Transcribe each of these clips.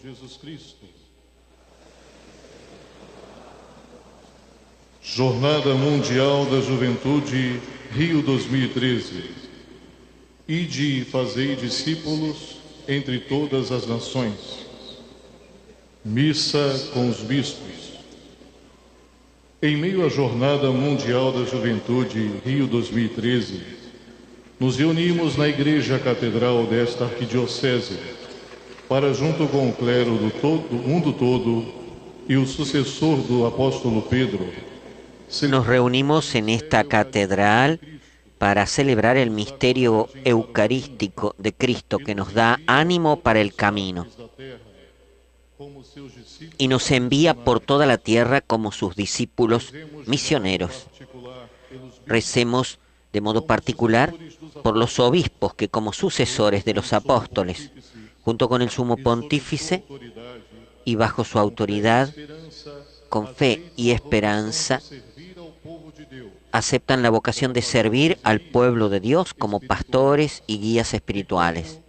Jesus Cristo. Jornada Mundial da Juventude, Rio 2013. Ide e fazei discípulos entre todas as nações. Missa com os bispos. Em meio à Jornada Mundial da Juventude, Rio 2013, nos reunimos na Igreja Catedral desta Arquidiocese para, junto com o clero do mundo todo e o sucessor do apóstolo Pedro, nos reunimos en esta catedral para celebrar el misterio eucarístico de Cristo que nos da ánimo para el camino y nos envía por toda la tierra como sus discípulos misioneros. Recemos de modo particular por los obispos que, como sucesores de los apóstoles, junto con el sumo pontífice y bajo su autoridad, con fe y esperanza, aceptan la vocación de servir al pueblo de Dios como pastores y guías espirituales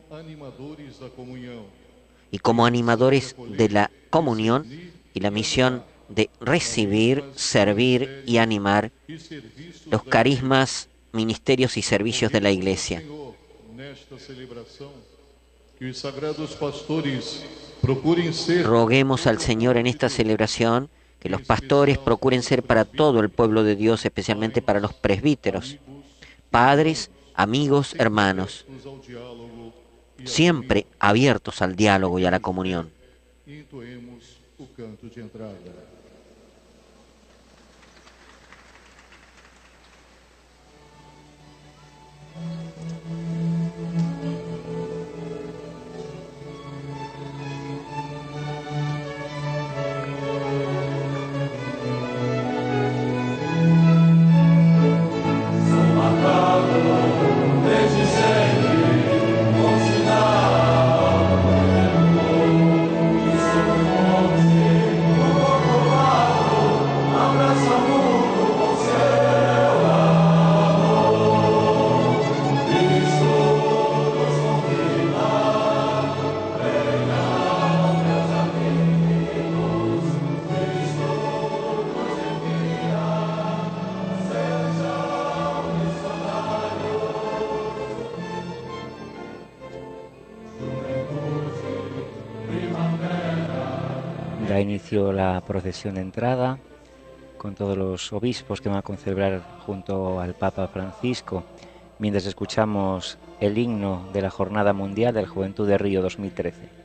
y como animadores de la comunión y la misión de recibir, servir y animar los carismas, ministerios y servicios de la Iglesia. Roguemos al Señor en esta celebración que los pastores procuren ser para todo el pueblo de Dios, especialmente para los presbíteros, padres, amigos, hermanos, siempre abiertos al diálogo y a la comunión. Da inicio la procesión de entrada con todos los obispos que van a concelebrar junto al Papa Francisco, mientras escuchamos el himno de la Jornada Mundial de la Juventud de Río 2013.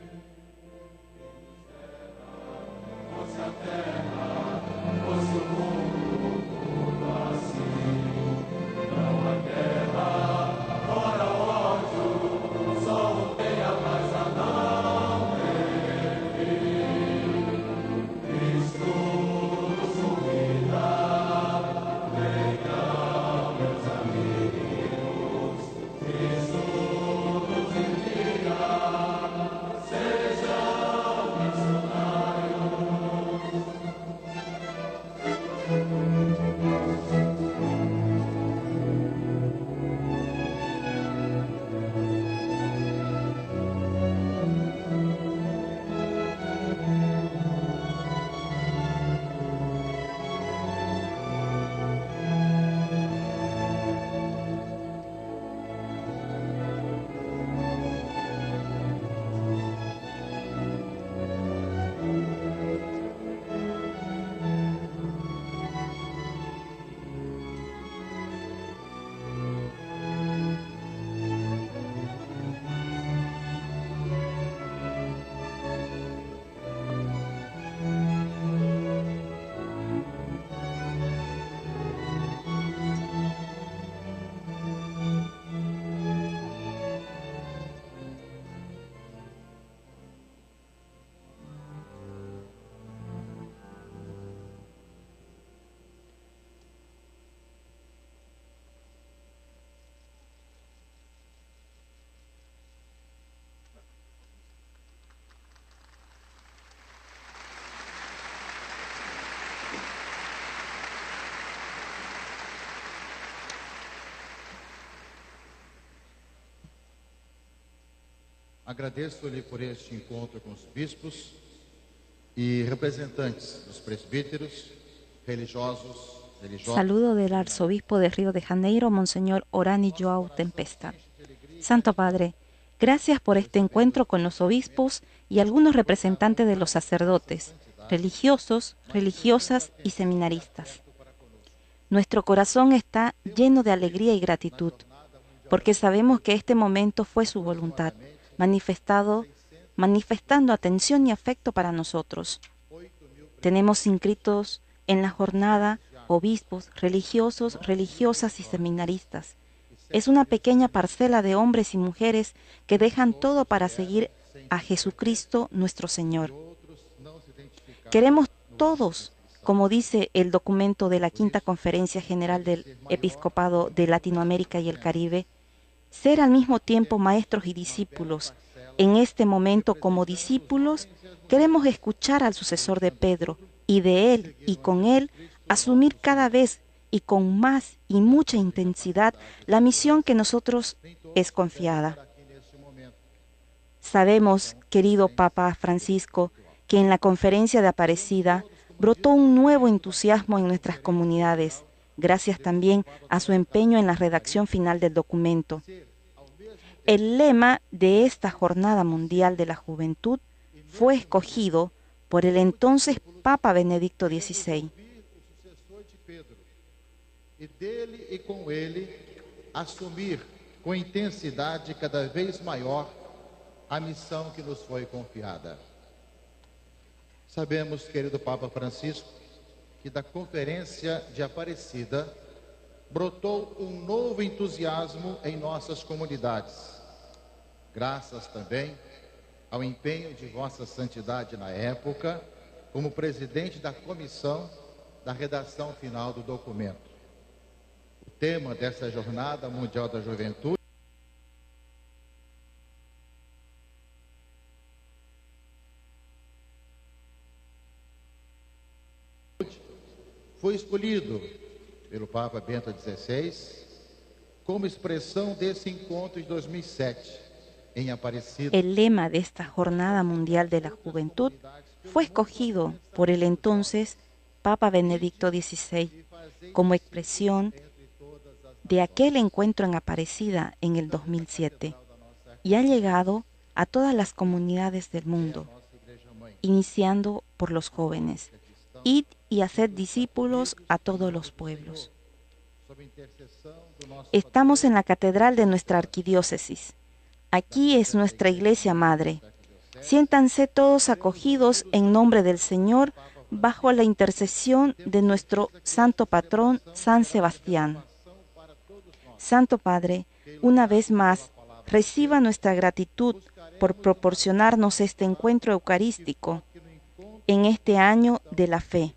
Agradeço-lhe por este encontro com os bispos e representantes dos presbíteros, religiosos, religiosas. Saludo del arzobispo de Río de Janeiro, Monseñor Orani João Tempestad. Santo Padre, gracias por este encuentro con los obispos y algunos representantes de los sacerdotes, religiosos, religiosas y seminaristas. Nuestro corazón está lleno de alegría y gratitud, porque sabemos que este momento fue su voluntad, manifestando atención y afecto para nosotros. Tenemos inscritos en la jornada obispos, religiosos, religiosas y seminaristas. Es una pequeña parcela de hombres y mujeres que dejan todo para seguir a Jesucristo nuestro Señor. Queremos todos, como dice el documento de la Quinta Conferencia General del Episcopado de Latinoamérica y el Caribe, ser al mismo tiempo maestros y discípulos. En este momento, como discípulos, queremos escuchar al sucesor de Pedro y de él y con él asumir cada vez y con más y mucha intensidad la misión que nosotros es confiada. Sabemos, querido Papa Francisco, que en la conferencia de Aparecida brotó un nuevo entusiasmo en nuestras comunidades, gracias también a su empeño en la redacción final del documento. El lema de esta Jornada Mundial de la Juventud fue escogido por el entonces Papa Benedicto XVI. E dele e com ele assumir com intensidade cada vez maior a missão que nos foi confiada. Sabemos, querido Papa Francisco, que da Conferência de Aparecida brotou um novo entusiasmo em nossas comunidades, graças também ao empenho de Vossa Santidade na época, como presidente da comissão da redação final do documento. O tema dessa Jornada Mundial da Juventude foi escolhido pelo Papa Bento XVI como expressão desse encontro de 2007 em Aparecida. El lema de esta Jornada Mundial de la Juventud fue escogido por el entonces Papa Benedicto XVI como expresión de aquel encuentro en Aparecida en el 2007 y ha llegado a todas las comunidades del mundo, iniciando por los jóvenes. Id y haced discípulos a todos los pueblos. Estamos en la catedral de nuestra arquidiócesis. Aquí es nuestra iglesia madre. Siéntanse todos acogidos en nombre del Señor bajo la intercesión de nuestro santo patrón San Sebastián. Santo Padre, una vez más, reciba nuestra gratitud por proporcionarnos este encuentro eucarístico en este año de la fe.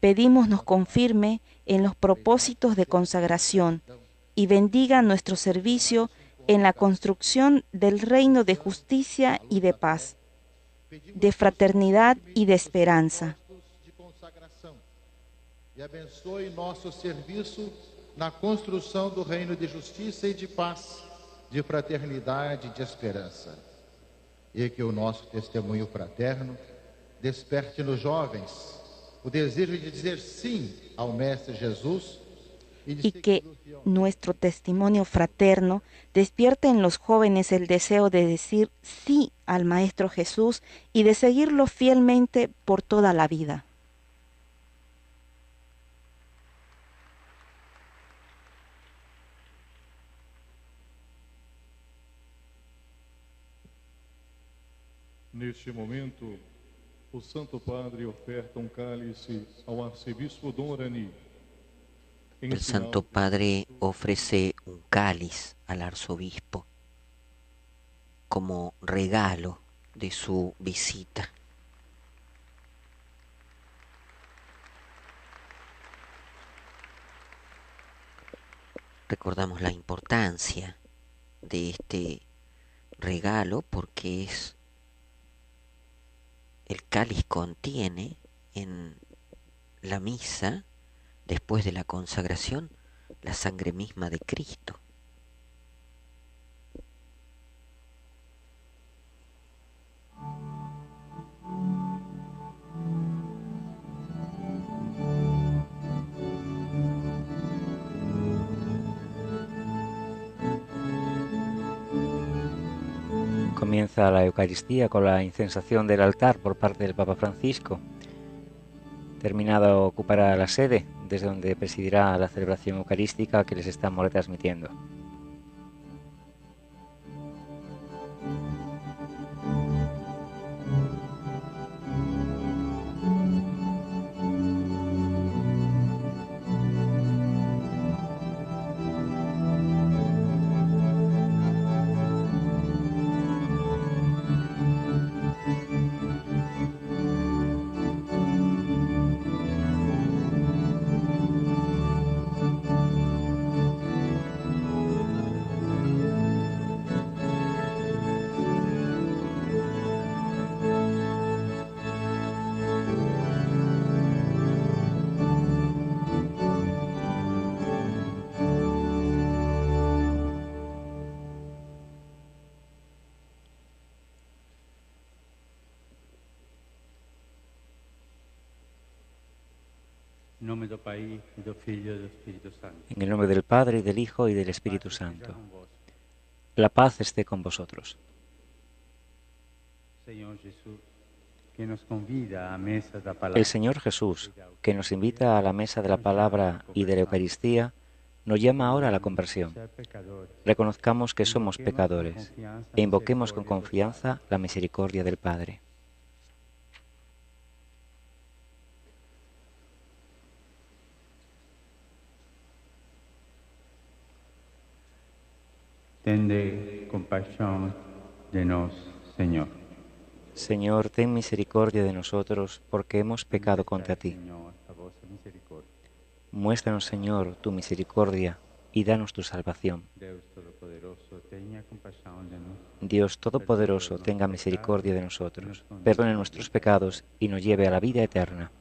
Pedimos nos confirme en los propósitos de consagración y bendiga nuestro servicio en la construcción del reino de justicia y de paz, de fraternidad y de esperanza. E abençoe nosso serviço na construção do reino de justiça e de paz, de fraternidade e de esperança. E que o nosso testemunho fraterno desperte nos jovens o desejo de dizer sim ao Mestre Jesus y que nuestro testimonio fraterno despierte en los jóvenes el deseo de decir sí al Maestro Jesús y de seguirlo fielmente por toda la vida. Neste momento, o Santo Padre oferta cálice ao arcebispo Dom Orani. El Santo Padre ofrece un cáliz al arzobispo como regalo de su visita. Recordamos la importancia de este regalo porque el cáliz contiene en la misa, después de la consagración, la sangre misma de Cristo. Comienza la Eucaristía con la incensación del altar por parte del Papa Francisco. Terminado, ocupará la sede, desde donde presidirá la celebración eucarística que les estamos retransmitiendo. En el nombre del Padre, y del Hijo, y del Espíritu Santo. La paz esté con vosotros. El Señor Jesús, que nos invita a la mesa de la palabra y de la Eucaristía, nos llama ahora a la conversión. Reconozcamos que somos pecadores e invoquemos con confianza la misericordia del Padre. Tende compasión de nos, Señor. Señor, ten misericordia de nosotros, porque hemos pecado contra ti. Muéstranos, Señor, tu misericordia y danos tu salvación. Dios Todopoderoso, tenga misericordia de nosotros, perdone nuestros pecados y nos lleve a la vida eterna.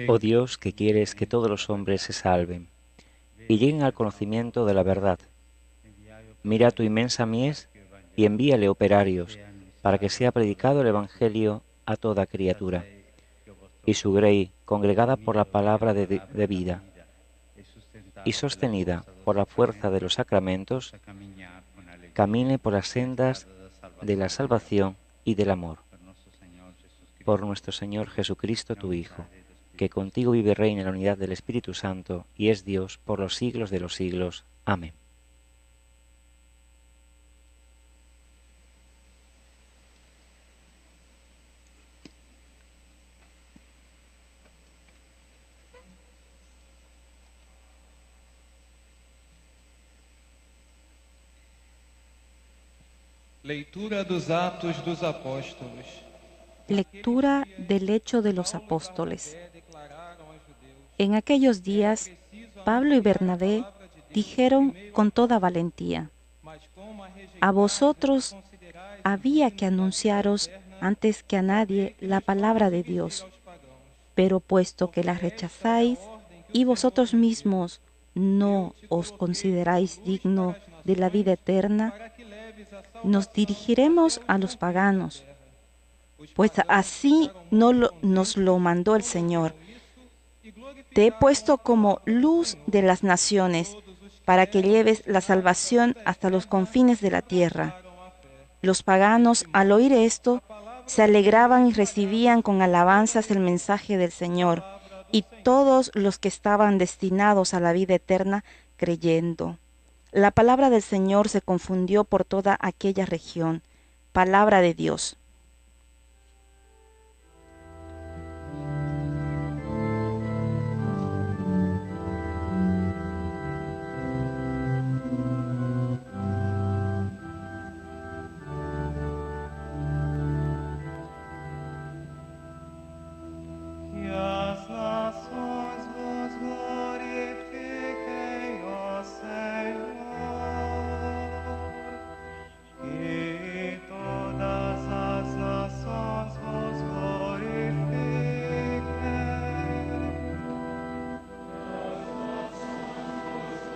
Oh Dios, que quieres que todos los hombres se salven y lleguen al conocimiento de la verdad, mira tu inmensa mies y envíale operarios para que sea predicado el Evangelio a toda criatura, y su grey, congregada por la palabra de vida y sostenida por la fuerza de los sacramentos, camine por las sendas de la salvación y del amor. Por nuestro Señor Jesucristo, tu Hijo, que contigo vive y reina en la unidad del Espíritu Santo y es Dios por los siglos de los siglos. Amén. Leitura dos Atos dos Apóstolos. Lectura del Hecho de los Apóstoles. En aquellos días, Pablo y Bernabé dijeron con toda valentía: a vosotros había que anunciaros antes que a nadie la palabra de Dios, pero puesto que la rechazáis y vosotros mismos no os consideráis digno de la vida eterna, nos dirigiremos a los paganos, pues así nos lo mandó el Señor. Te he puesto como luz de las naciones, para que lleves la salvación hasta los confines de la tierra. Los paganos, al oír esto, se alegraban y recibían con alabanzas el mensaje del Señor, y todos los que estaban destinados a la vida eterna creyendo. La palabra del Señor se confundió por toda aquella región. Palabra de Dios.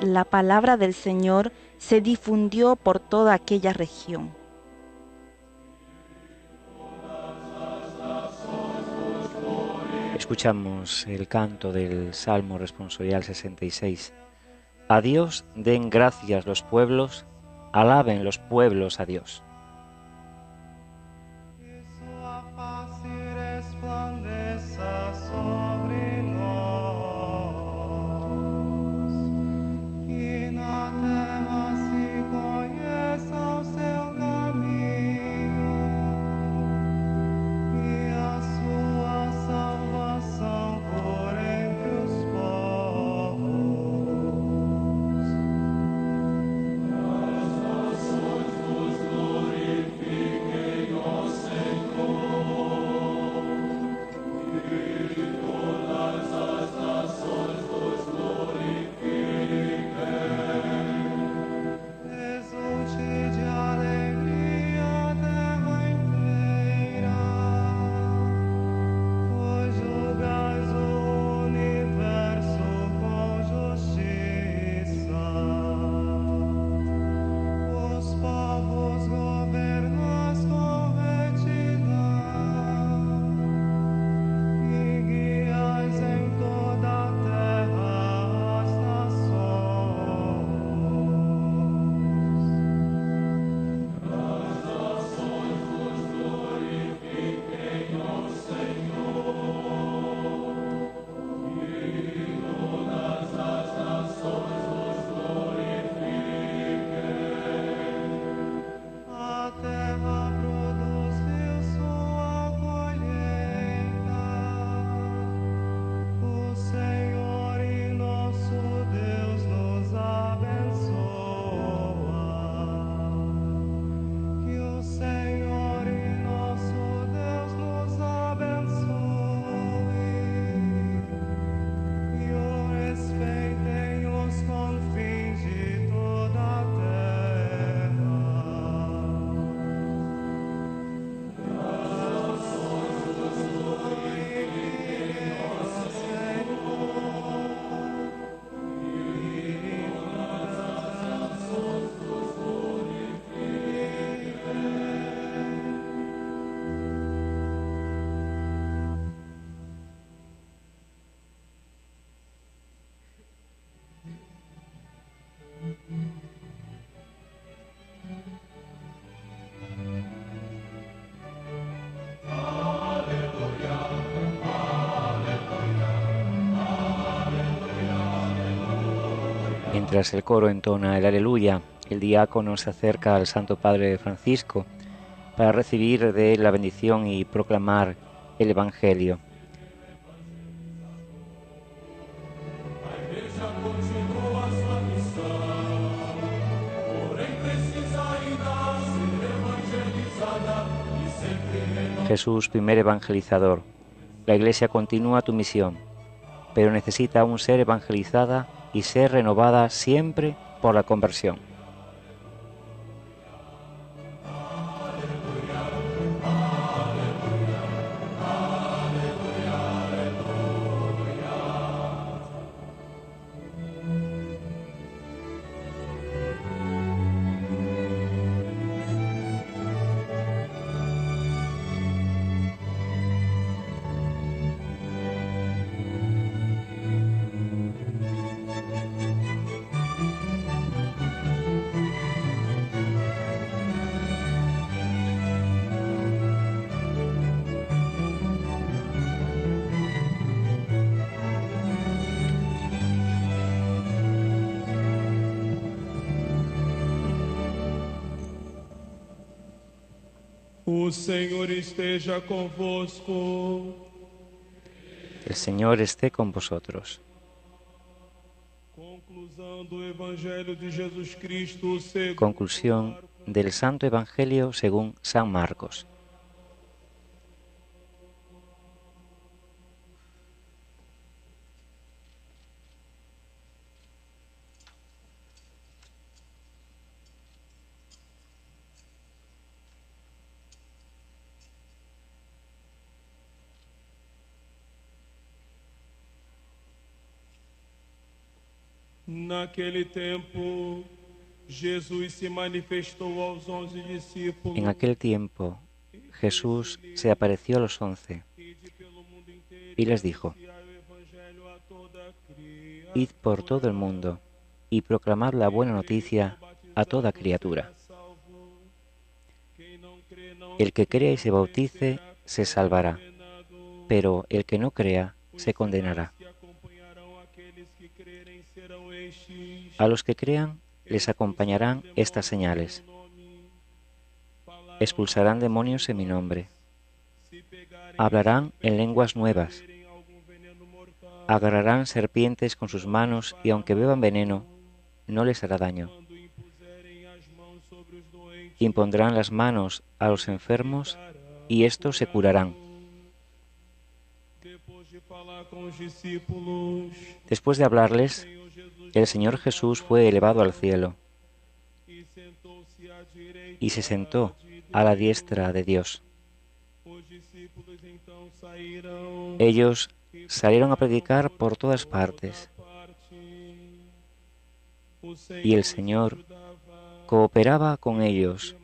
La palabra del Señor se difundió por toda aquella región. Escuchamos el canto del Salmo responsorial 66. A Dios den gracias los pueblos, alaben los pueblos a Dios. Mientras el coro entona el aleluya, el diácono se acerca al Santo Padre Francisco para recibir de él la bendición y proclamar el Evangelio. Jesús, primer evangelizador, la Iglesia continúa tu misión, pero necesita aún ser evangelizada y ser renovada siempre por la conversión. O Senhor esteja convosco. El Señor esté con vosotros. Conclusión del Santo Evangelio según San Marcos. Naquele tempo, Jesus se manifestou aos 11 discípulos. En aquel tiempo, Jesús se apareció a los 11 y les dijo: Id por todo el mundo y proclamad la buena noticia a toda criatura. El que crea y se bautice se salvará, pero el que no crea se condenará. A los que crean les acompañarán estas señales. Expulsarán demonios en mi nombre. Hablarán en lenguas nuevas. Agarrarán serpientes con sus manos y aunque beban veneno, no les hará daño. Impondrán las manos a los enfermos y estos se curarán. Después de hablarles, el Señor Jesús fue elevado al cielo y se sentó a la diestra de Dios. Ellos salieron a predicar por todas partes y el Señor cooperaba con ellos,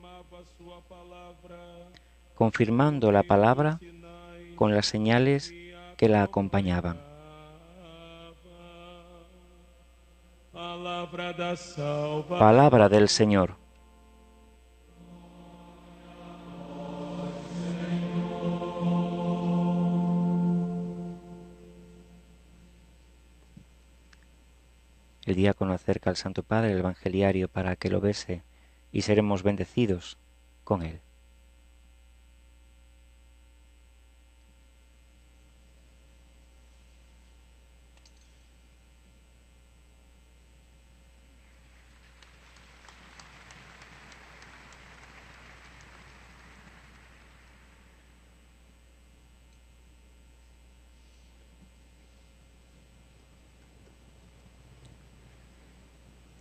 confirmando la palabra con las señales que la acompañaban. Palabra del Señor. El diácono acerca al Santo Padre el Evangeliario para que lo bese y seremos bendecidos con él.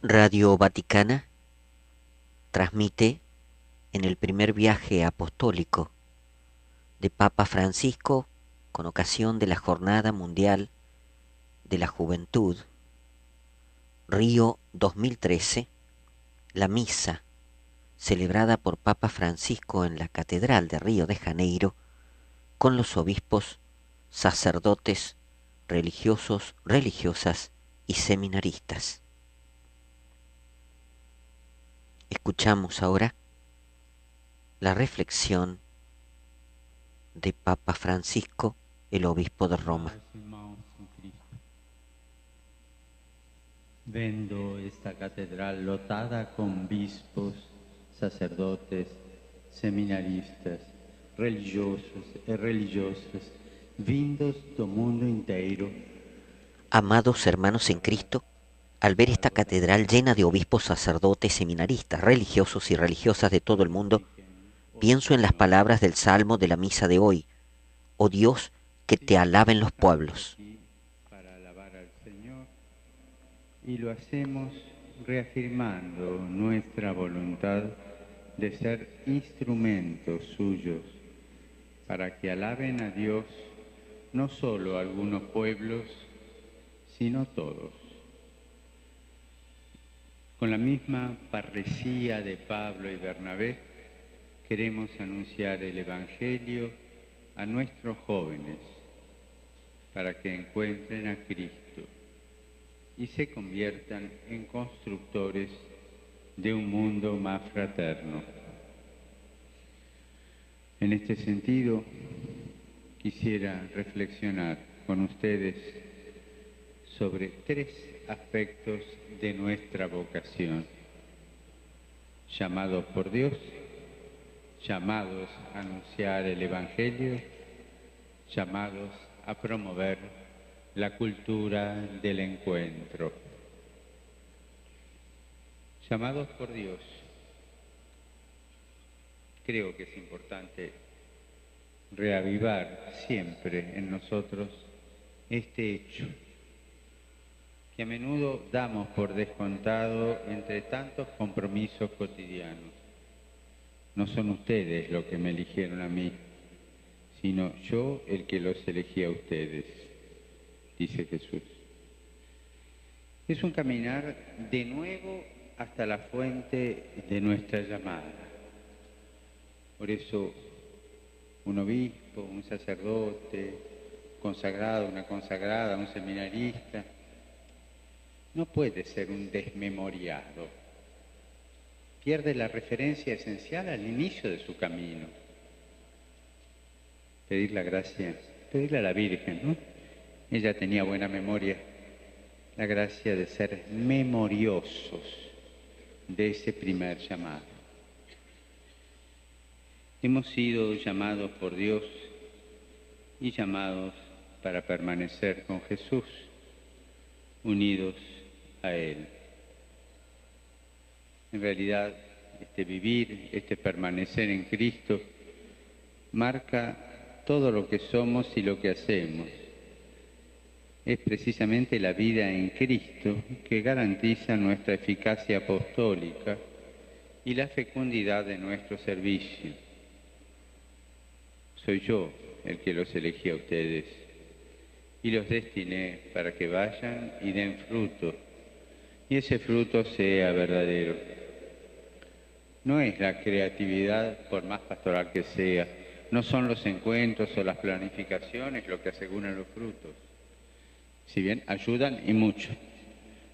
Radio Vaticana transmite en el primer viaje apostólico de Papa Francisco con ocasión de la Jornada Mundial de la Juventud, Río 2013, la misa celebrada por Papa Francisco en la Catedral de Río de Janeiro con los obispos, sacerdotes, religiosos, religiosas y seminaristas. Escuchamos ahora la reflexión de Papa Francisco, el obispo de Roma. Vendo esta catedral lotada con bispos, sacerdotes, seminaristas, religiosos e religiosas, vindos do mundo inteiro. Amados hermanos en Cristo, al ver esta catedral llena de obispos, sacerdotes, seminaristas, religiosos y religiosas de todo el mundo, pienso en las palabras del Salmo de la misa de hoy. Oh Dios, que te alaben los pueblos. Para alabar al Señor, y lo hacemos reafirmando nuestra voluntad de ser instrumentos suyos para que alaben a Dios no solo algunos pueblos, sino todos. Con la misma parresía de Pablo y Bernabé, queremos anunciar el Evangelio a nuestros jóvenes para que encuentren a Cristo y se conviertan en constructores de un mundo más fraterno. En este sentido, quisiera reflexionar con ustedes sobre 3 aspectos de nuestra vocación: llamados por Dios, llamados a anunciar el Evangelio, llamados a promover la cultura del encuentro. Llamados por Dios. Creo que es importante reavivar siempre en nosotros este hecho, que a menudo damos por descontado entre tantos compromisos cotidianos. No son ustedes los que me eligieron a mí, sino yo el que los elegí a ustedes, dice Jesús. Es un caminar de nuevo hasta la fuente de nuestra llamada. Por eso, un obispo, un sacerdote, consagrado, una consagrada, un seminarista, no puede ser un desmemoriado. Pierde la referencia esencial al inicio de su camino. Pedir la gracia, pedirle a la Virgen, ¿no? Ella tenía buena memoria, la gracia de ser memoriosos de ese primer llamado. Hemos sido llamados por Dios y llamados para permanecer con Jesús, unidos a Él. En realidad, este vivir, este permanecer en Cristo, marca todo lo que somos y lo que hacemos. Es precisamente la vida en Cristo que garantiza nuestra eficacia apostólica y la fecundidad de nuestro servicio. Soy yo el que los elegí a ustedes y los destiné para que vayan y den fruto, y ese fruto sea verdadero. No es la creatividad, por más pastoral que sea, no son los encuentros o las planificaciones lo que aseguran los frutos, si bien ayudan y mucho,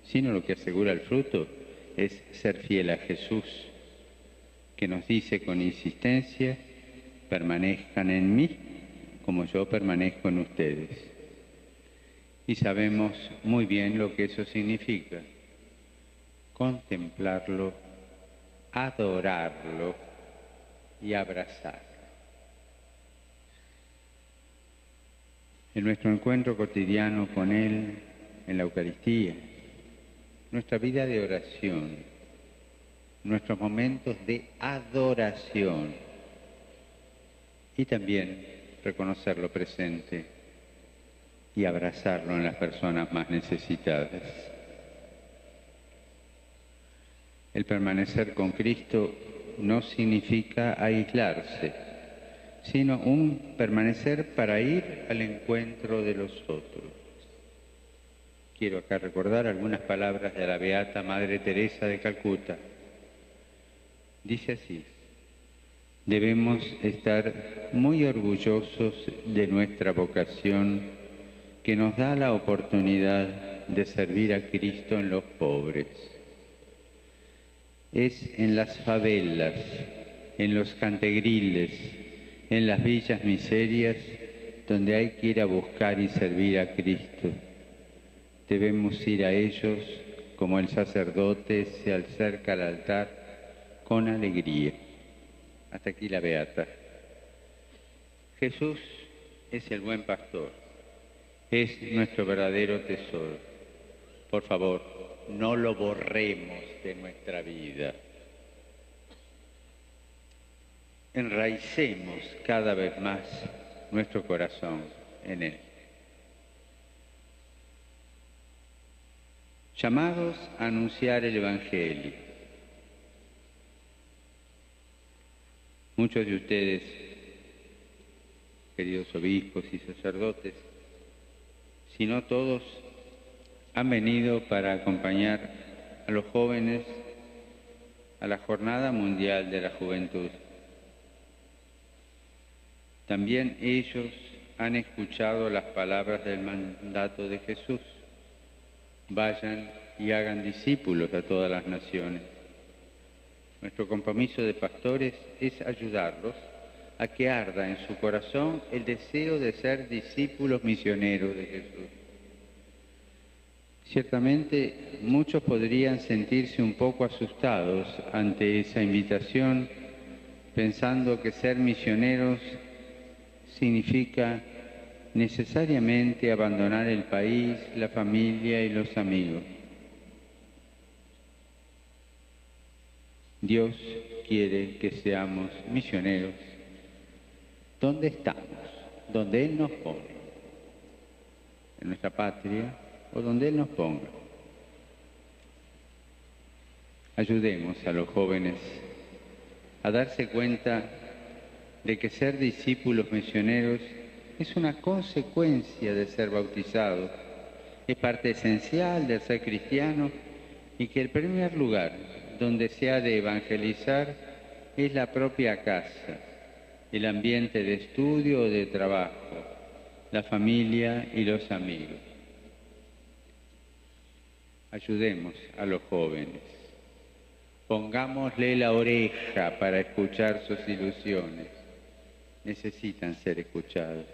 sino lo que asegura el fruto es ser fiel a Jesús, que nos dice con insistencia: permanezcan en mí como yo permanezco en ustedes. Y sabemos muy bien lo que eso significa: contemplarlo, adorarlo y abrazarlo. En nuestro encuentro cotidiano con Él, en la Eucaristía, nuestra vida de oración, nuestros momentos de adoración, y también reconocerlo presente y abrazarlo en las personas más necesitadas. El permanecer con Cristo no significa aislarse, sino un permanecer para ir al encuentro de los otros. Quiero acá recordar algunas palabras de la Beata Madre Teresa de Calcuta. Dice así: debemos estar muy orgullosos de nuestra vocación que nos da la oportunidad de servir a Cristo en los pobres. Es en las favelas, en los cantegriles, en las villas miserias, donde hay que ir a buscar y servir a Cristo. Debemos ir a ellos como el sacerdote se acerca al altar con alegría. Hasta aquí la beata. Jesús es el buen pastor, es nuestro verdadero tesoro. Por favor, no lo borremos de nuestra vida. Enraicemos cada vez más nuestro corazón en Él. Llamados a anunciar el Evangelio. Muchos de ustedes, queridos obispos y sacerdotes, si no todos, han venido para acompañar a los jóvenes a la Jornada Mundial de la Juventud. También ellos han escuchado las palabras del mandato de Jesús. Vayan y hagan discípulos a todas las naciones. Nuestro compromiso de pastores es ayudarlos a que arda en su corazón el deseo de ser discípulos misioneros de Jesús. Ciertamente, muchos podrían sentirse un poco asustados ante esa invitación, pensando que ser misioneros significa necesariamente abandonar el país, la familia y los amigos. Dios quiere que seamos misioneros donde estamos, donde Él nos pone, en nuestra patria o donde Él nos ponga. Ayudemos a los jóvenes a darse cuenta de que ser discípulos misioneros es una consecuencia de ser bautizados, es parte esencial del ser cristiano y que el primer lugar donde se ha de evangelizar es la propia casa, el ambiente de estudio o de trabajo, la familia y los amigos. Ayudemos a los jóvenes, pongámosle la oreja para escuchar sus ilusiones. Necesitan ser escuchados,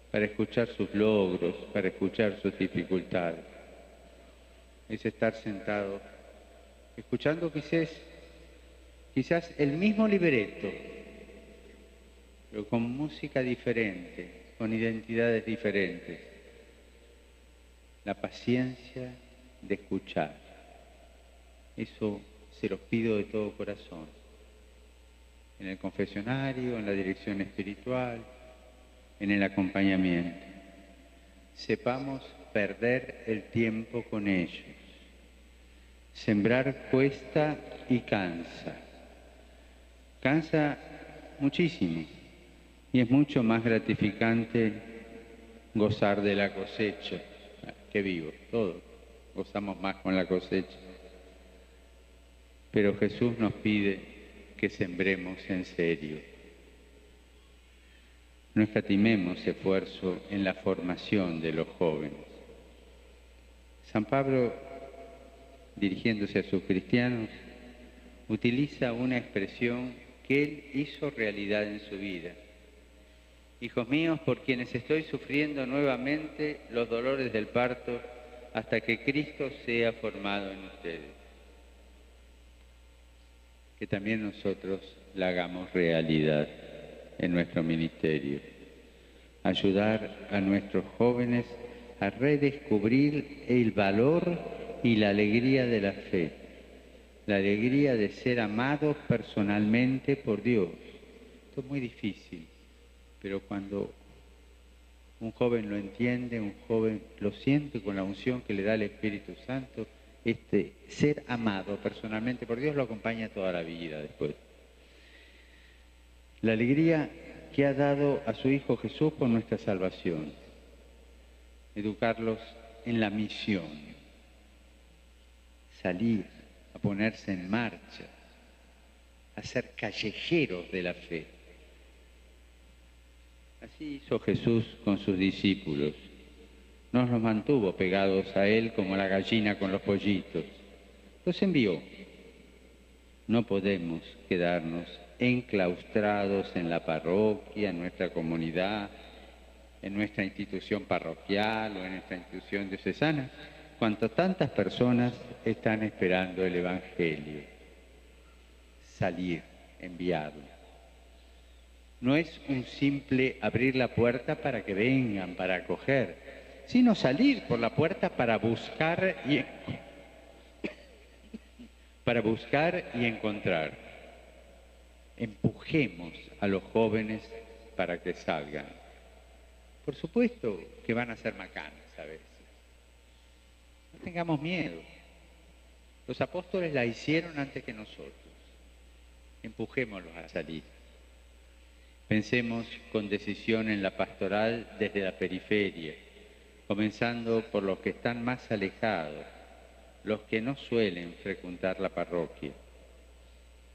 para escuchar sus logros, para escuchar sus dificultades. Es estar sentado, escuchando quizás el mismo libreto, pero con música diferente, con identidades diferentes. La paciencia de escuchar. Eso se los pido de todo corazón. En el confesionario, en la dirección espiritual, en el acompañamiento. Sepamos perder el tiempo con ellos. Sembrar cuesta y cansa. Cansa muchísimo y es mucho más gratificante gozar de la cosecha. Qué vivo, todos gozamos más con la cosecha. Pero Jesús nos pide que sembremos en serio. No escatimemos esfuerzo en la formación de los jóvenes. San Pablo, dirigiéndose a sus cristianos, utiliza una expresión que él hizo realidad en su vida. Hijos míos, por quienes estoy sufriendo nuevamente los dolores del parto hasta que Cristo sea formado en ustedes. Que también nosotros la hagamos realidad en nuestro ministerio. Ayudar a nuestros jóvenes a redescubrir el valor y la alegría de la fe, la alegría de ser amados personalmente por Dios. Esto es muy difícil, pero cuando un joven lo entiende, un joven lo siente con la unción que le da el Espíritu Santo, este ser amado personalmente por Dios lo acompaña toda la vida después. La alegría que ha dado a su Hijo Jesús por nuestra salvación. Educarlos en la misión. Salir, a ponerse en marcha, a ser callejeros de la fe. Así hizo Jesús con sus discípulos. No los mantuvo pegados a Él como la gallina con los pollitos. Los envió. No podemos quedarnos enclaustrados en la parroquia, en nuestra comunidad, en nuestra institución parroquial o en nuestra institución diocesana, cuanto tantas personas están esperando el Evangelio. Salir, enviarlo. No es un simple abrir la puerta para que vengan, para acoger, sino salir por la puerta para buscar y encontrar. Empujemos a los jóvenes para que salgan. Por supuesto que van a ser macanas a veces. No tengamos miedo. Los apóstoles la hicieron antes que nosotros. Empujémoslos a salir. Pensemos con decisión en la pastoral desde la periferia, comenzando por los que están más alejados, los que no suelen frecuentar la parroquia.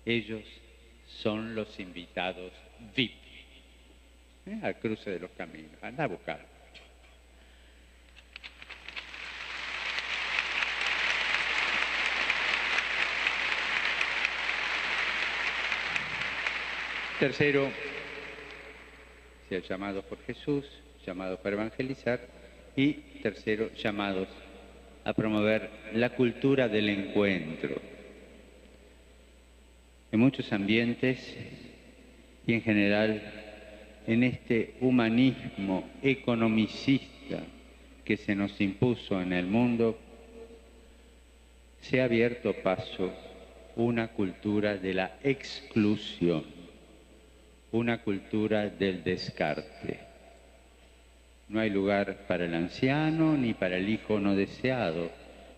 Ellos son los invitados VIP, al cruce de los caminos. Anda a buscarlo. Tercero, ser llamados por Jesús, llamados para evangelizar, y tercero, llamados a promover la cultura del encuentro. En muchos ambientes y en general en este humanismo economicista que se nos impuso en el mundo, se ha abierto paso una cultura de la exclusión, una cultura del descarte. No hay lugar para el anciano ni para el hijo no deseado.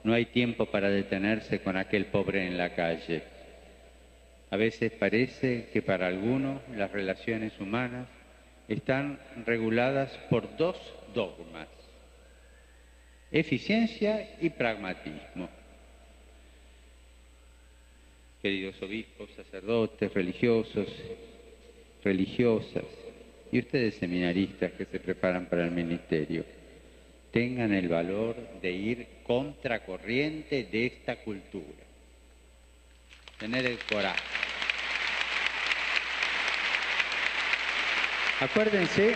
No hay tiempo para detenerse con aquel pobre en la calle. A veces parece que para algunos las relaciones humanas están reguladas por dos dogmas: eficiencia y pragmatismo. Queridos obispos, sacerdotes, religiosos, religiosas y ustedes seminaristas que se preparan para el ministerio, tengan el valor de ir contracorriente de esta cultura. Tener el coraje. Acuérdense,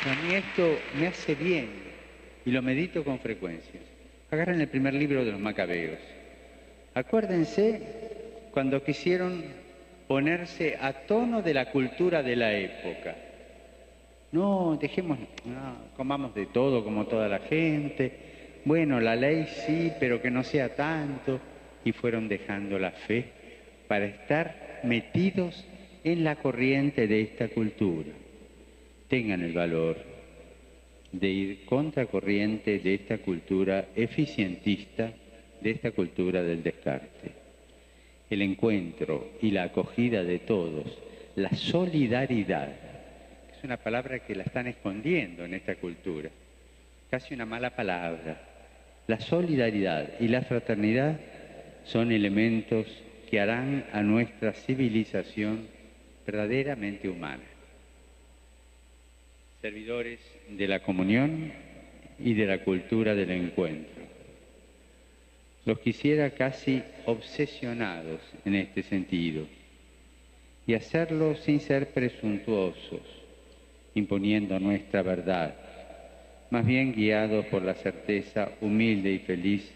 a mí esto me hace bien y lo medito con frecuencia. Agarren el primer libro de los Macabeos. Acuérdense cuando quisieron ponerse a tono de la cultura de la época. No, comamos de todo como toda la gente. Bueno, la ley sí, pero que no sea tanto. Y fueron dejando la fe para estar metidos en la corriente de esta cultura. Tengan el valor de ir contracorriente de esta cultura eficientista, de esta cultura del descarte. El encuentro y la acogida de todos, la solidaridad, que es una palabra que la están escondiendo en esta cultura, casi una mala palabra. La solidaridad y la fraternidad son elementos que harán a nuestra civilización verdaderamente humana. Servidores de la comunión y de la cultura del encuentro. Los quisiera casi obsesionados en este sentido, y hacerlo sin ser presuntuosos, imponiendo nuestra verdad, más bien guiados por la certeza humilde y feliz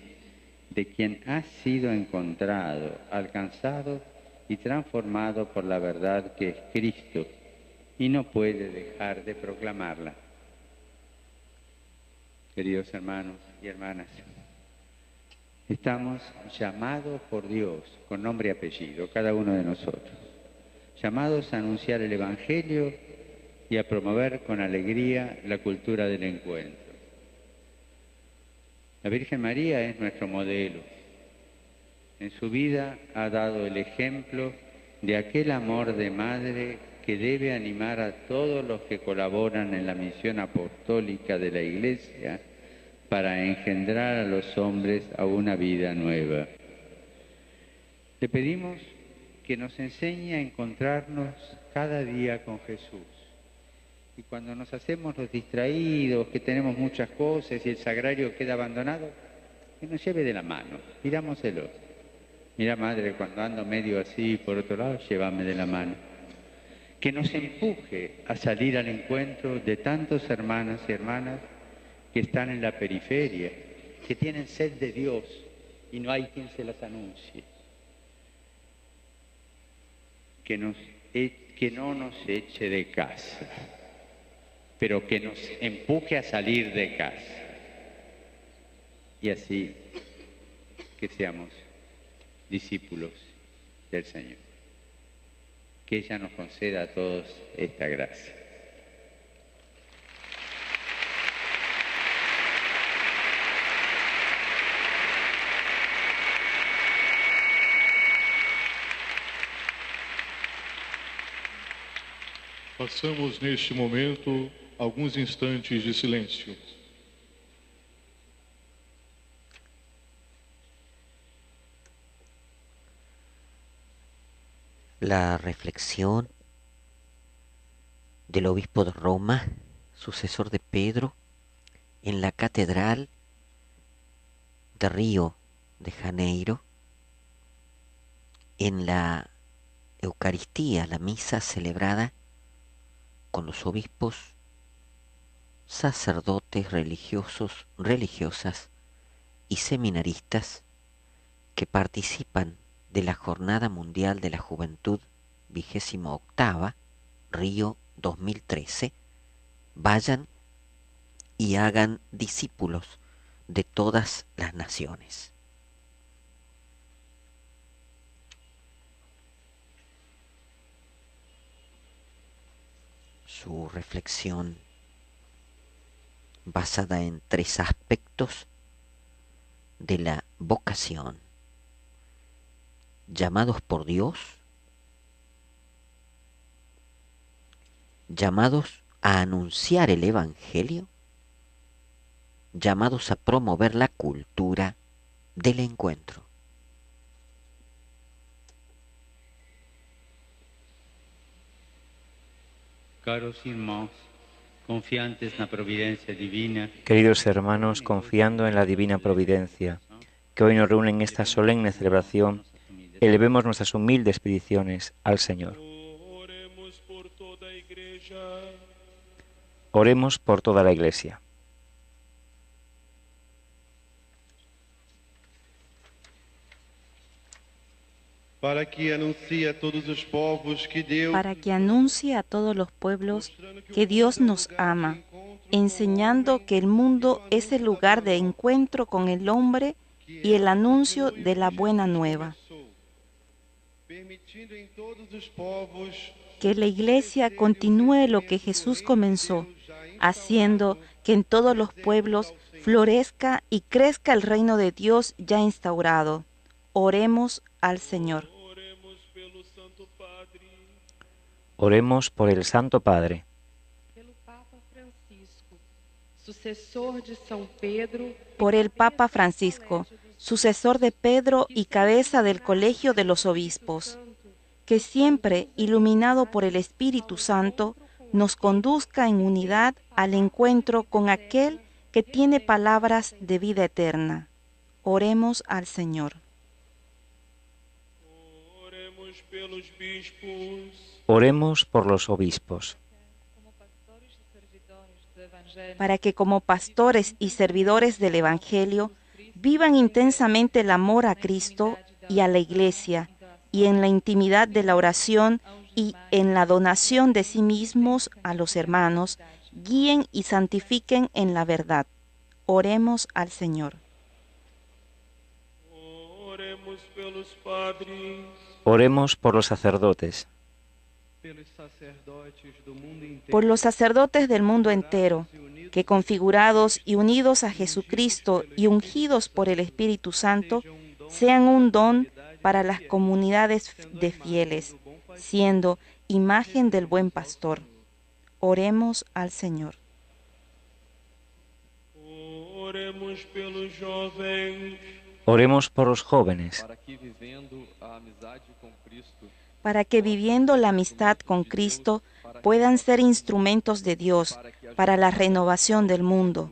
de quien ha sido encontrado, alcanzado y transformado por la verdad que es Cristo y no puede dejar de proclamarla. Queridos hermanos y hermanas, estamos llamados por Dios, con nombre y apellido, cada uno de nosotros, llamados a anunciar el Evangelio y a promover con alegría la cultura del encuentro. La Virgen María es nuestro modelo. En su vida ha dado el ejemplo de aquel amor de madre que debe animar a todos los que colaboran en la misión apostólica de la Iglesia para engendrar a los hombres a una vida nueva. Le pedimos que nos enseñe a encontrarnos cada día con Jesús. Y cuando nos hacemos los distraídos, que tenemos muchas cosas y el sagrario queda abandonado, que nos lleve de la mano, pidámoselo. Mira, madre, cuando ando medio así, por otro lado, llévame de la mano. Que nos empuje a salir al encuentro de tantos hermanas y hermanas que están en la periferia que tienen sed de Dios y no hay quien se las anuncie. Que no nos eche de casa, pero que nos empuje a salir de casa. Y así que seamos discípulos del Señor. Que ella nos conceda a todos esta gracia. Passamos neste momento alguns instantes de silêncio. La reflexión del obispo de Roma, sucesor de Pedro, en la catedral de Río de Janeiro, en la Eucaristía, la misa celebrada con los obispos, sacerdotes religiosos, religiosas y seminaristas que participan de la Jornada Mundial de la Juventud 28ª, Río 2013, vayan y hagan discípulos de todas las naciones. Su reflexión basada en 3 aspectos de la vocación: llamados por Dios, llamados a anunciar el Evangelio, llamados a promover la cultura del encuentro. Caros irmãos, confiantes na providencia divina. Queridos hermanos, confiando en la divina providencia que hoy nos reúne en esta solemne celebración, elevemos nuestras humildes peticiones al Señor. Oremos por toda la Iglesia. Para que anuncie a todos los povos que Deus, para que anuncie a todos los pueblos que Dios nos ama, enseñando que el mundo es el lugar de encuentro con el hombre y el anuncio de la buena nueva. permitindo em todos os povos Que la Iglesia continúe lo que Jesús comenzó, haciendo que en todos los pueblos florezca y crezca el reino de Dios ya instaurado. Oremos al Señor. Oremos por el Santo Padre. Por el Papa Francisco, sucesor de Pedro y cabeza del Colegio de los Obispos, que siempre, iluminado por el Espíritu Santo, nos conduzca en unidad al encuentro con aquel que tiene palabras de vida eterna. Oremos al Señor. Oremos por los obispos. Para que como pastores y servidores del Evangelio vivan intensamente el amor a Cristo y a la Iglesia, y en la intimidad de la oración y en la donación de sí mismos a los hermanos, guíen y santifiquen en la verdad. Oremos al Señor. Oremos por los sacerdotes. Por los sacerdotes del mundo entero, que configurados y unidos a Jesucristo y ungidos por el Espíritu Santo, sean un don para las comunidades de fieles, siendo imagen del buen pastor. Oremos al Señor. Oremos por los jóvenes. Para que viviendo la amistad con Cristo puedan ser instrumentos de Dios para la renovación del mundo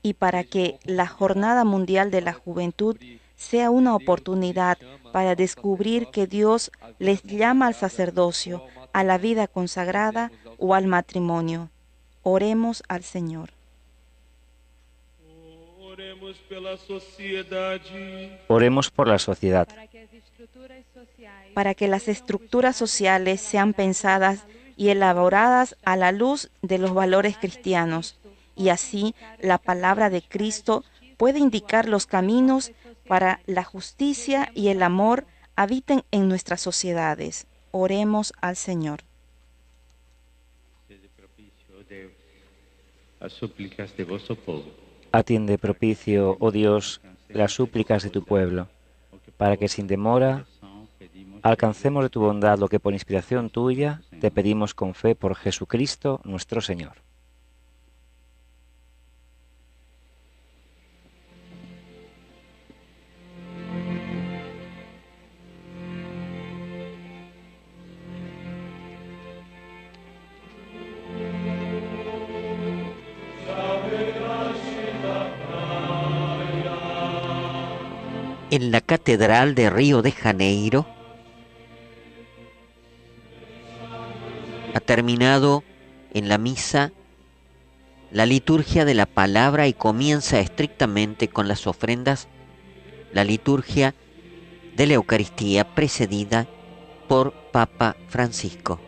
y para que la Jornada Mundial de la Juventud sea una oportunidad para descubrir que Dios les llama al sacerdocio, a la vida consagrada o al matrimonio. Oremos al Señor. Oremos pela sociedade. Oremos por la sociedad, para que las estructuras sociales sean pensadas y elaboradas a la luz de los valores cristianos, y así la palabra de Cristo puede indicar los caminos para la justicia y el amor habiten en nuestras sociedades. Oremos al Señor. atiende propicio, oh Dios, las súplicas de tu pueblo, para que sin demora alcancemos de tu bondad lo que por inspiración tuya te pedimos con fe por Jesucristo nuestro Señor. En la Catedral de Río de Janeiro ha terminado en la misa la liturgia de la palabra y comienza estrictamente con las ofrendas la liturgia de la Eucaristía precedida por Papa Francisco.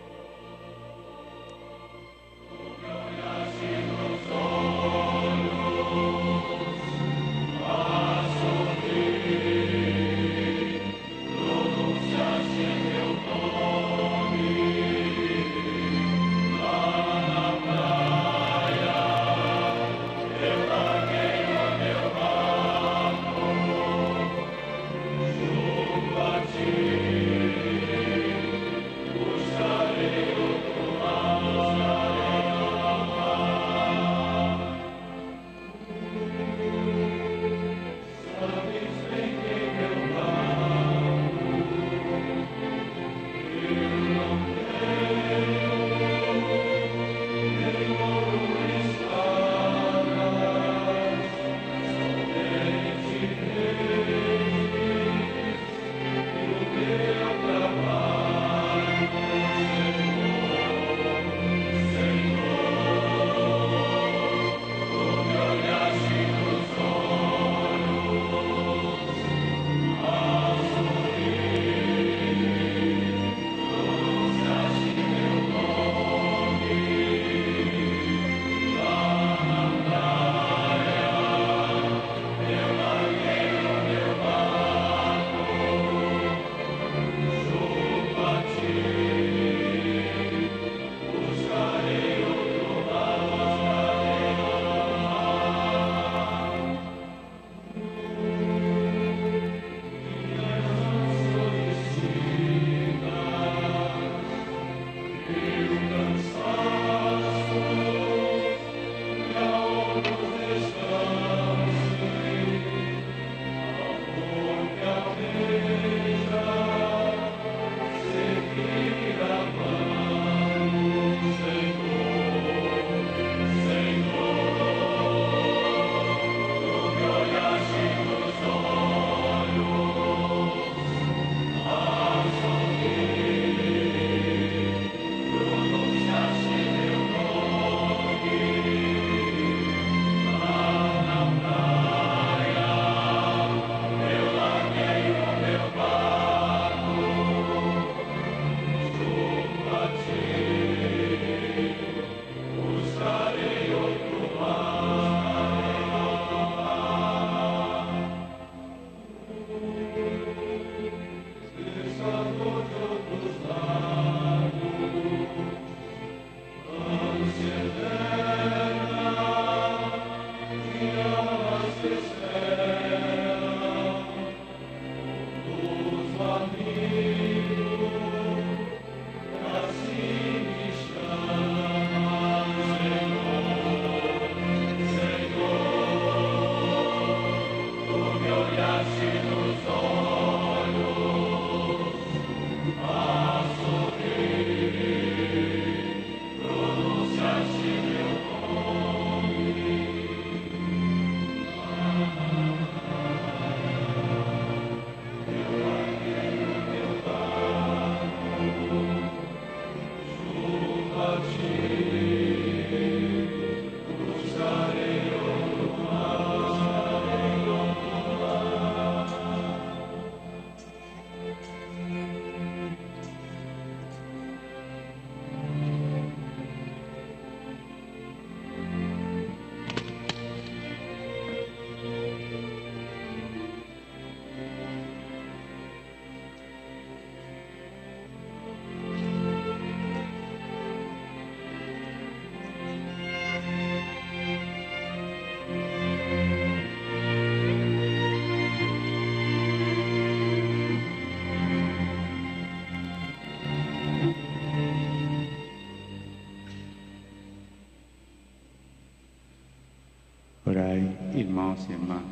Orai, irmãos e irmãs,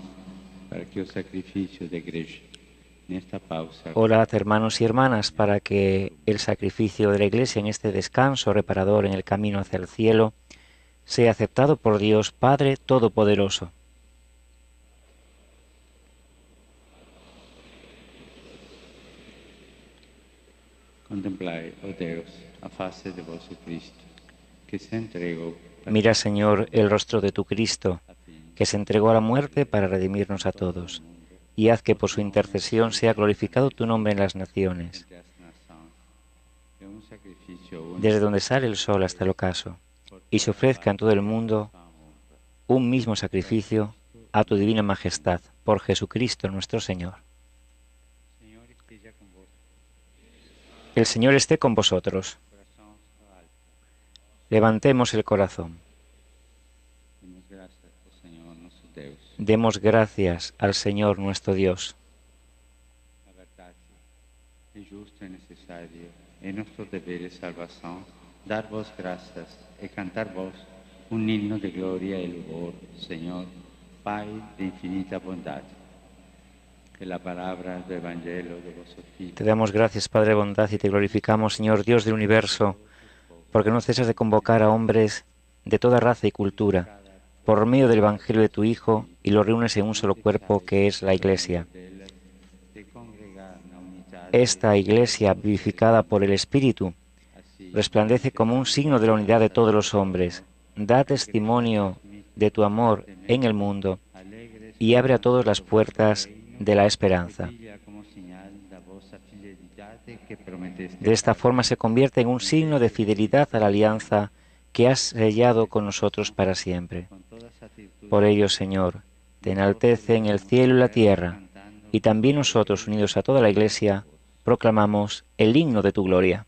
para que o sacrifício da igreja nesta pausa. Orad, hermanos y hermanas, para que el sacrificio de la Iglesia en este descanso reparador en el camino hacia el cielo sea aceptado por Dios Padre Todopoderoso. Contemplai, ó Deus, a face de vosso Cristo, que se entregou. Mira, Señor, el rostro de tu Cristo, que se entregó a la muerte para redimirnos a todos, y haz que por su intercesión sea glorificado tu nombre en las naciones, desde donde sale el sol hasta el ocaso, y se ofrezca en todo el mundo un mismo sacrificio a tu divina majestad, por Jesucristo nuestro Señor. El Señor esté con vosotros. Levantemos el corazón. Demos gracias al Señor nuestro Dios. La verdad es justo y necesario, es nuestro deber de salvación, dar vos gracias y cantar vos un himno de gloria y louvor, Señor, Pai de infinita bondad. Que la palabra del Evangelio de vuestro Hijo. Te damos gracias, Padre de bondad, y te glorificamos, Señor Dios del universo, porque no cesas de convocar a hombres de toda raza y cultura, por medio del Evangelio de tu Hijo, y los reúnes en un solo cuerpo que es la Iglesia. Esta Iglesia, vivificada por el Espíritu, resplandece como un signo de la unidad de todos los hombres. Da testimonio de tu amor en el mundo y abre a todos las puertas de la esperanza. De esta forma se convierte en un signo de fidelidad a la alianza que has sellado con nosotros para siempre. Por ello, Señor, te enaltece en el cielo y la tierra, y también nosotros, unidos a toda la Iglesia, proclamamos el himno de tu gloria.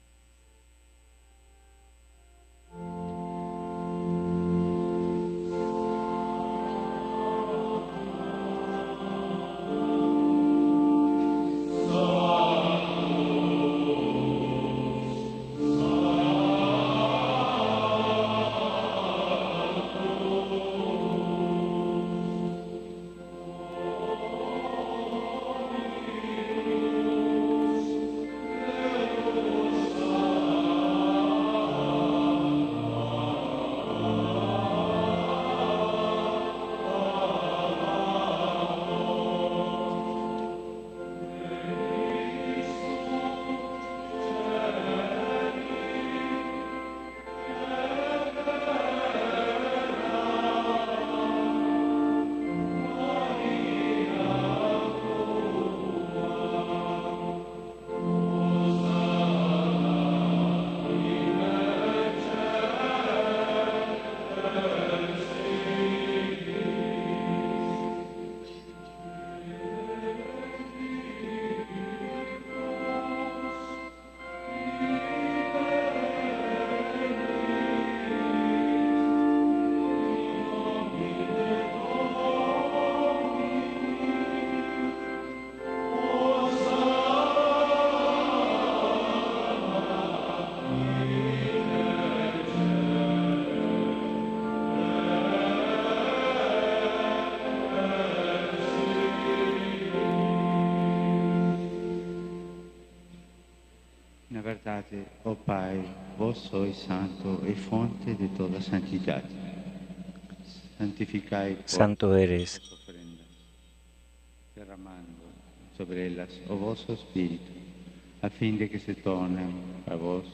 verdade, ó Pai, vós sois santo e fonte de toda santidade. Santificai Santo eres, ofrendas, derramando sobre ellas o vosso Espíritu, a fin de que se tornen a vos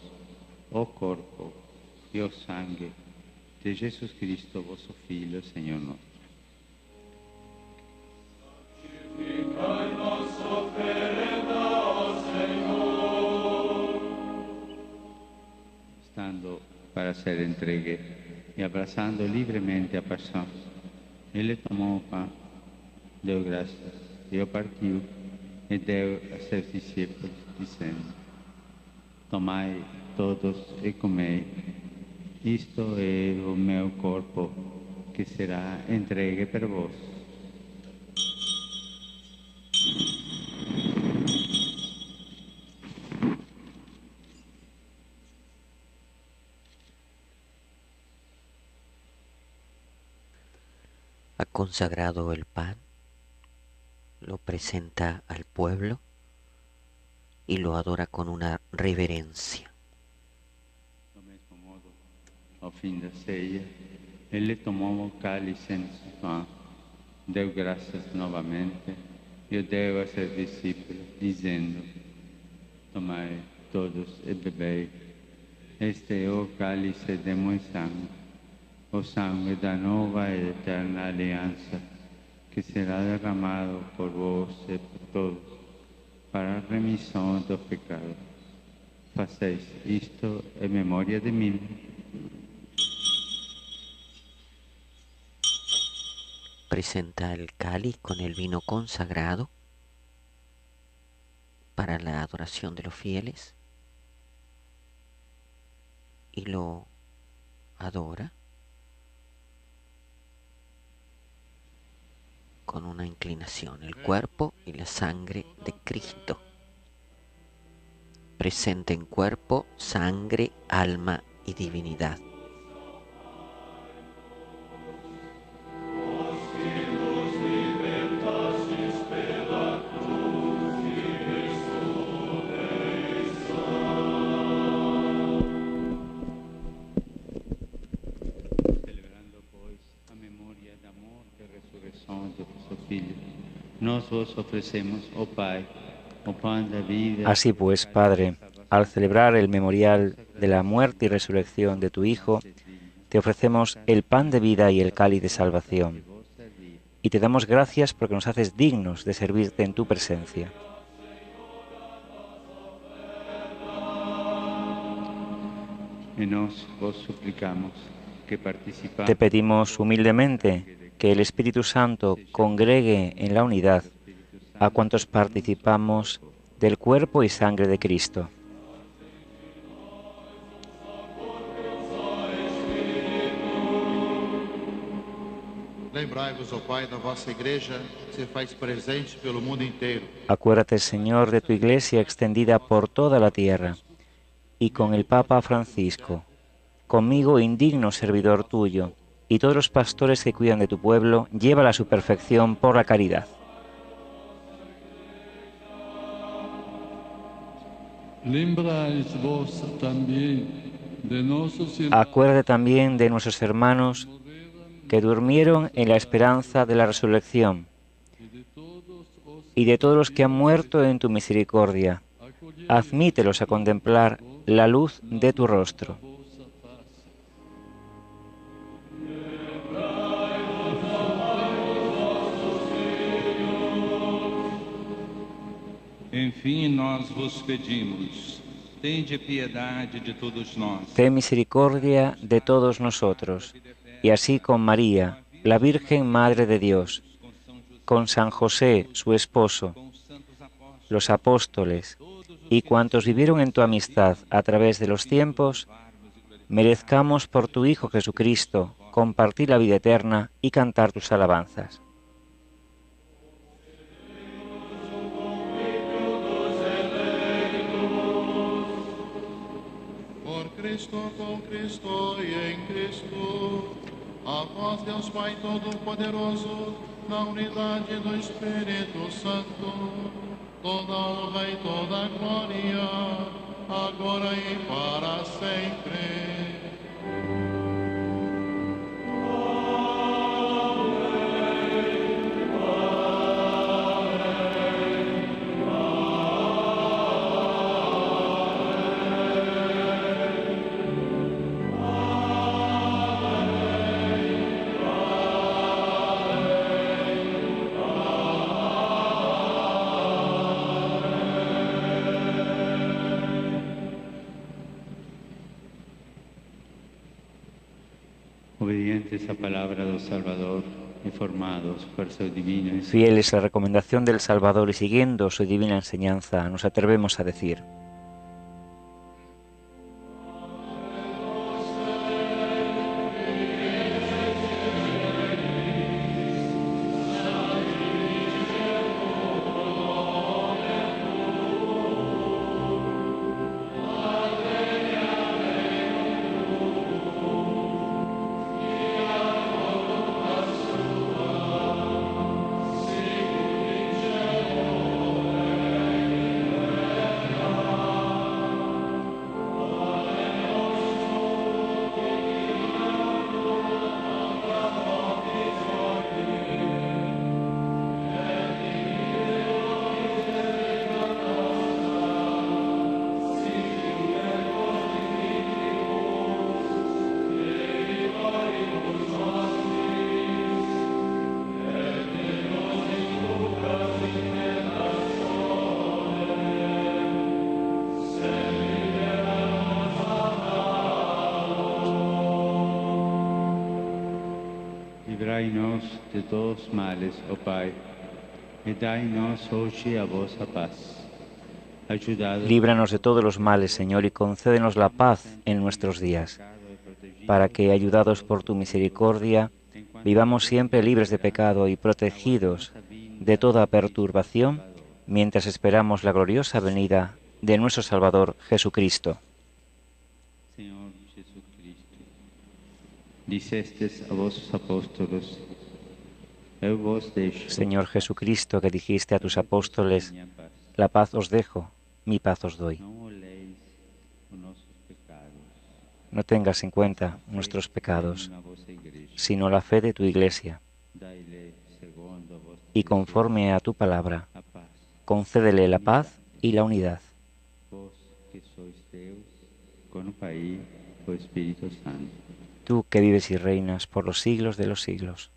o corpo e o sangue de Jesus Cristo, vosso Filho, Senhor nosso. Stando para ser entregue e abrazando livremente a paixão, ele tomou o pão, deu graças, e o partiu, e deu a seus discípulos, dizendo: Tomai todos e comei, isto é o meu corpo, que será entregue por vós. Ha consagrado el pan, lo presenta al pueblo y lo adora con una reverencia. Do mesmo modo, ao fim da ceia, ele tomou o cálice em pão, deu graças novamente e o deu a seus discípulos, dizendo: Tomai todos e bebei. Este é o cálice de meu sangue, o sangue da nova e eterna aliança, que será derramado por vós e por todos, para a remissão do pecado. Faceis isto em memória de mim. Presenta el cáliz con el vino consagrado para la adoración de los fieles y lo adora con una inclinación, el cuerpo y la sangre de Cristo. Presente en cuerpo, sangre, alma y divinidad. Celebrando, pois, a memória da morte e ressurreição de vosso Filho, nós vos ofrecemos, ó Pai, o pão da vida. Así pues, Padre, al celebrar el memorial de la muerte y resurrección de tu Hijo, te ofrecemos el pan de vida y el cáliz de salvación. Y te damos gracias porque nos haces dignos de servirte en tu presencia. E nós vos suplicamos que participamos. Te pedimos humildemente que el Espíritu Santo congregue en la unidad a cuantos participamos del cuerpo y sangre de Cristo. Lembrai-vos, ó Pai, da vossa igreja, que se faz presente pelo mundo inteiro. Acuérdate, Señor, de tu Iglesia extendida por toda la tierra, y con el Papa Francisco, conmigo indigno servidor tuyo, y todos los pastores que cuidan de tu pueblo, llévala a su perfección por la caridad. Lembrais vos también de nossos irmãos Acuérdate también de nuestros hermanos que durmieron en la esperanza de la resurrección, y de todos los que han muerto en tu misericordia. Admítelos a contemplar la luz de tu rostro. Enfim, nós vos pedimos, tende piedade de todos nós. Ten misericordia de todos nosotros, y así con María, la Virgen Madre de Dios, con San José, su esposo, los apóstoles y cuantos vivieron en tu amistad a través de los tiempos, merezcamos por tu Hijo Jesucristo compartir la vida eterna y cantar tus alabanzas. Por Cristo, con Cristo y en Cristo, a vós, Deus Pai Todo-Poderoso, na unidade do Espírito Santo, toda honra e toda glória, agora e para sempre. Obedientes a palabra do Salvador e formados por seu divino enseñanza. Fieles a la recomendación del Salvador y siguiendo su divina enseñanza, nos atrevemos a decir: Livrai-nos de todos os males, ó Pai, e dai-nos hoje a vossa paz. Líbranos de todos los males, Señor, y concédenos la paz en nuestros días, para que, ayudados por tu misericordia, vivamos siempre libres de pecado y protegidos de toda perturbación, mientras esperamos la gloriosa venida de nuestro Salvador Jesucristo. Señor Jesucristo, dicestes a vossos apóstolos, eu vos deixo. Señor Jesucristo, que dijiste a tus apóstoles, la paz os dejo, mi paz os doy. No tengas en cuenta nuestros pecados, sino la fe de tu Iglesia. Y conforme a tu palabra, concédele la paz y la unidad. Tú que vives y reinas por los siglos de los siglos.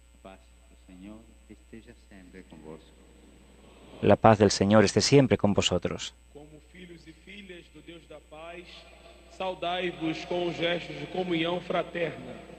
La paz del Señor esté siempre con vosotros. Saudai-vos com gestos de comunhão fraterna.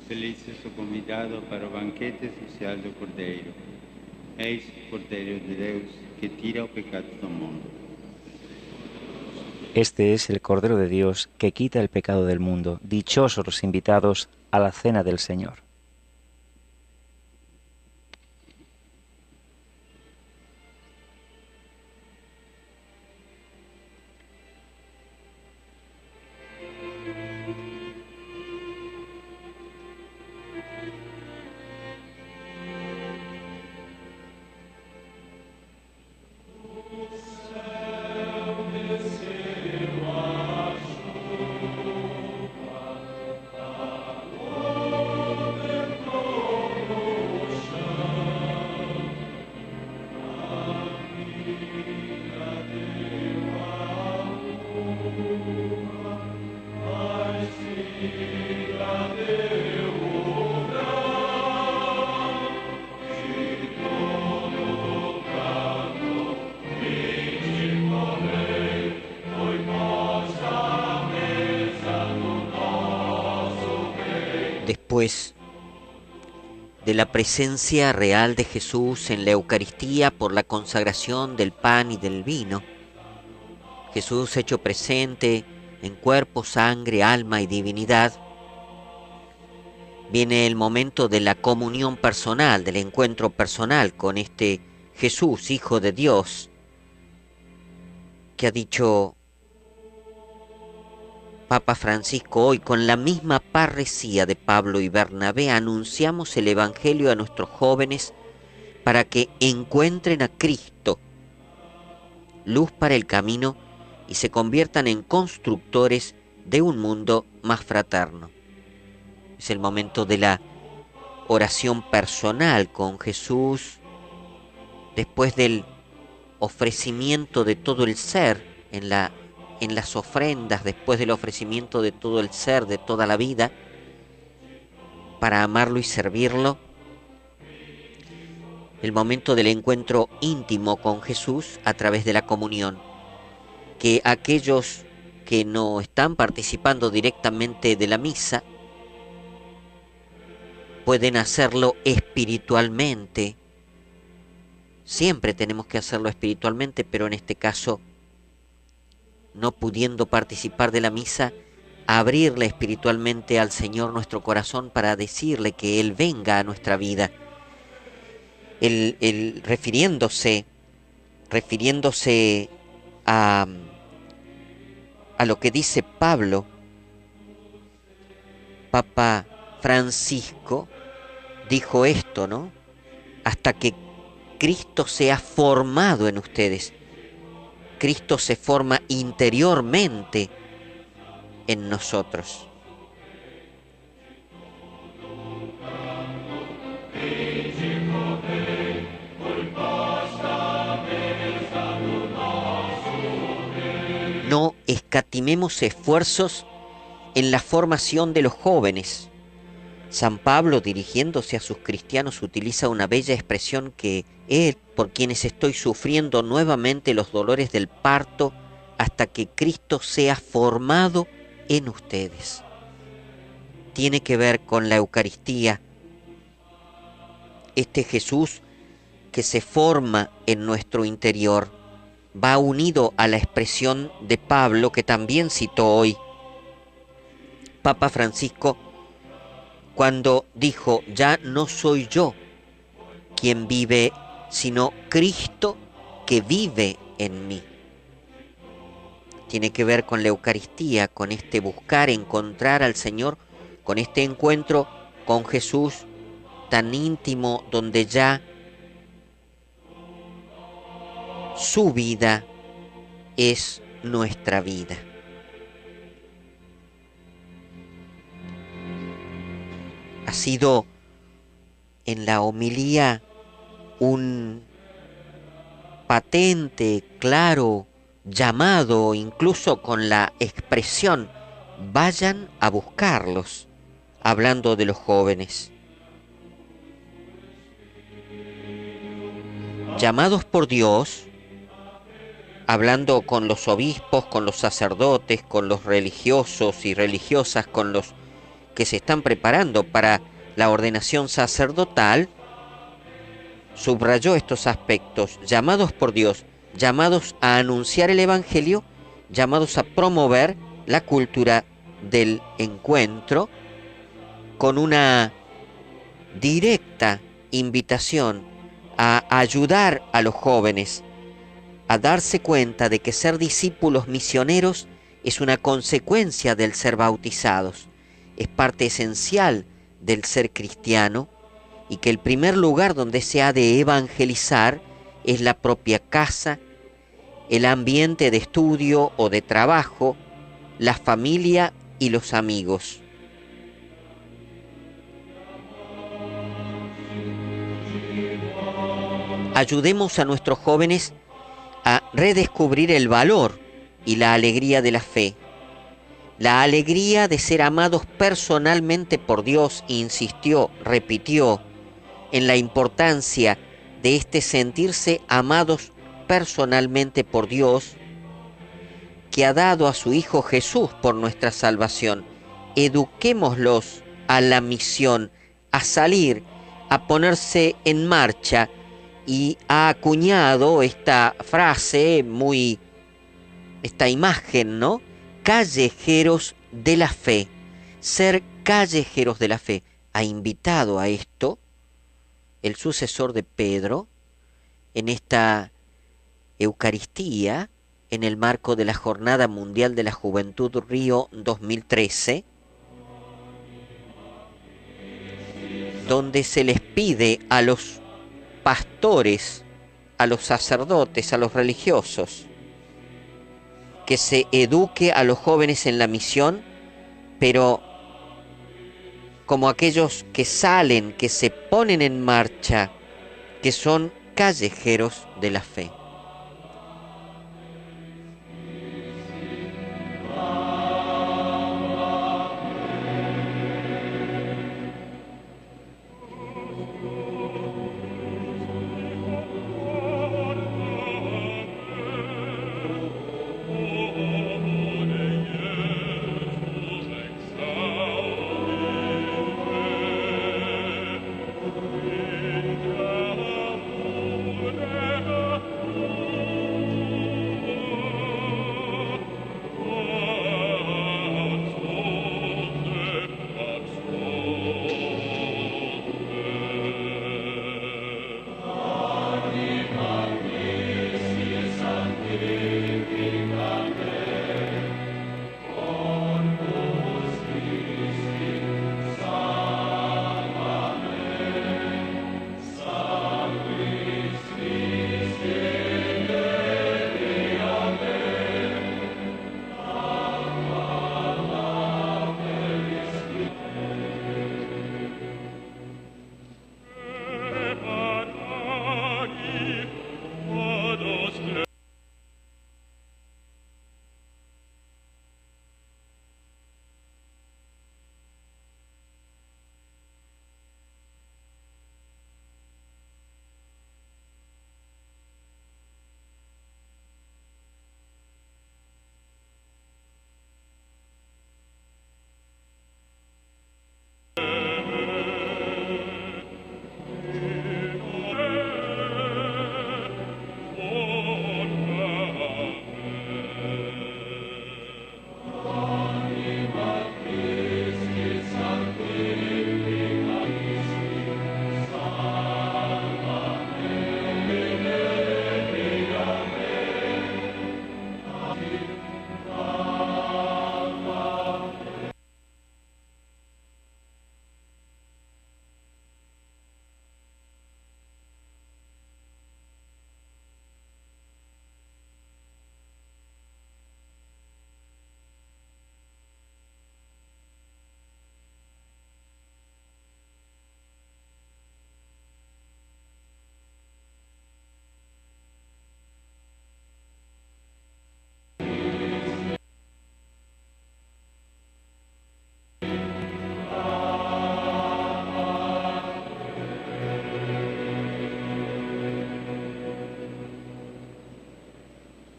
Felices o convidado para o banquete social do Cordeiro. Eis o Cordeiro de Deus que tira o pecado do mundo. Este es el Cordero de Dios que quita el pecado del mundo. Dichosos los invitados a la cena del Señor. Después de la presencia real de Jesús en la Eucaristía por la consagración del pan y del vino, Jesús hecho presente en cuerpo, sangre, alma y divinidad, viene el momento de la comunión personal, del encuentro personal con este Jesús, Hijo de Dios, que ha dicho Papa Francisco hoy: con la misma parresía de Pablo y Bernabé anunciamos el Evangelio a nuestros jóvenes para que encuentren a Cristo, luz para el camino, y se conviertan en constructores de un mundo más fraterno. Es el momento de la oración personal con Jesús, después del ofrecimiento de todo el ser en las ofrendas, después del ofrecimiento de todo el ser, de toda la vida, para amarlo y servirlo. El momento del encuentro íntimo con Jesús a través de la comunión, que aquellos que no están participando directamente de la misa pueden hacerlo espiritualmente. Siempre tenemos que hacerlo espiritualmente, pero en este caso, no pudiendo participar de la misa, abrirle espiritualmente al Señor nuestro corazón para decirle que Él venga a nuestra vida. Refiriéndose a lo que dice Pablo, Papa Francisco dijo esto, ¿no? Hasta que Cristo sea formado en ustedes. Cristo se forma interiormente en nosotros. No escatimemos esfuerzos en la formación de los jóvenes. San Pablo, dirigiéndose a sus cristianos, utiliza una bella expresión que él, por quienes estoy sufriendo nuevamente los dolores del parto, hasta que Cristo sea formado en ustedes. Tiene que ver con la Eucaristía. Este Jesús que se forma en nuestro interior va unido a la expresión de Pablo, que también citó hoy Papa Francisco, cuando dijo: ya no soy yo quien vive, sino Cristo que vive en mí. Tiene que ver con la Eucaristía, con este buscar, encontrar al Señor, con este encuentro con Jesús tan íntimo, donde ya su vida es nuestra vida. Ha sido en la homilía un patente, claro llamado, incluso con la expresión: vayan a buscarlos, hablando de los jóvenes. Llamados por Dios, hablando con los obispos, con los sacerdotes, con los religiosos y religiosas, con los que se están preparando para la ordenación sacerdotal, subrayó estos aspectos: llamados por Dios, llamados a anunciar el Evangelio, llamados a promover la cultura del encuentro, con una directa invitación a ayudar a los jóvenes a darse cuenta de que ser discípulos misioneros es una consecuencia del ser bautizados, es parte esencial del ser cristiano, y que el primer lugar donde se ha de evangelizar es la propia casa, el ambiente de estudio o de trabajo, la familia y los amigos. Ayudemos a nuestros jóvenes a redescubrir el valor y la alegría de la fe, la alegría de ser amados personalmente por Dios. Insistió, repitió en la importancia de este sentirse amados personalmente por Dios, que ha dado a su Hijo Jesús por nuestra salvación. Eduquémoslos a la misión, a salir, a ponerse en marcha, y ha acuñado esta frase, esta imagen, ¿no? Callejeros de la fe, ser callejeros de la fe. ha invitado a esto el sucesor de Pedro en esta Eucaristía en el marco de la Jornada Mundial de la Juventud Río 2013, donde se les pide a los pastores, a los sacerdotes, a los religiosos, que se eduque a los jóvenes en la misión, pero como aquellos que salen, que se ponen en marcha, que son callejeros de la fe.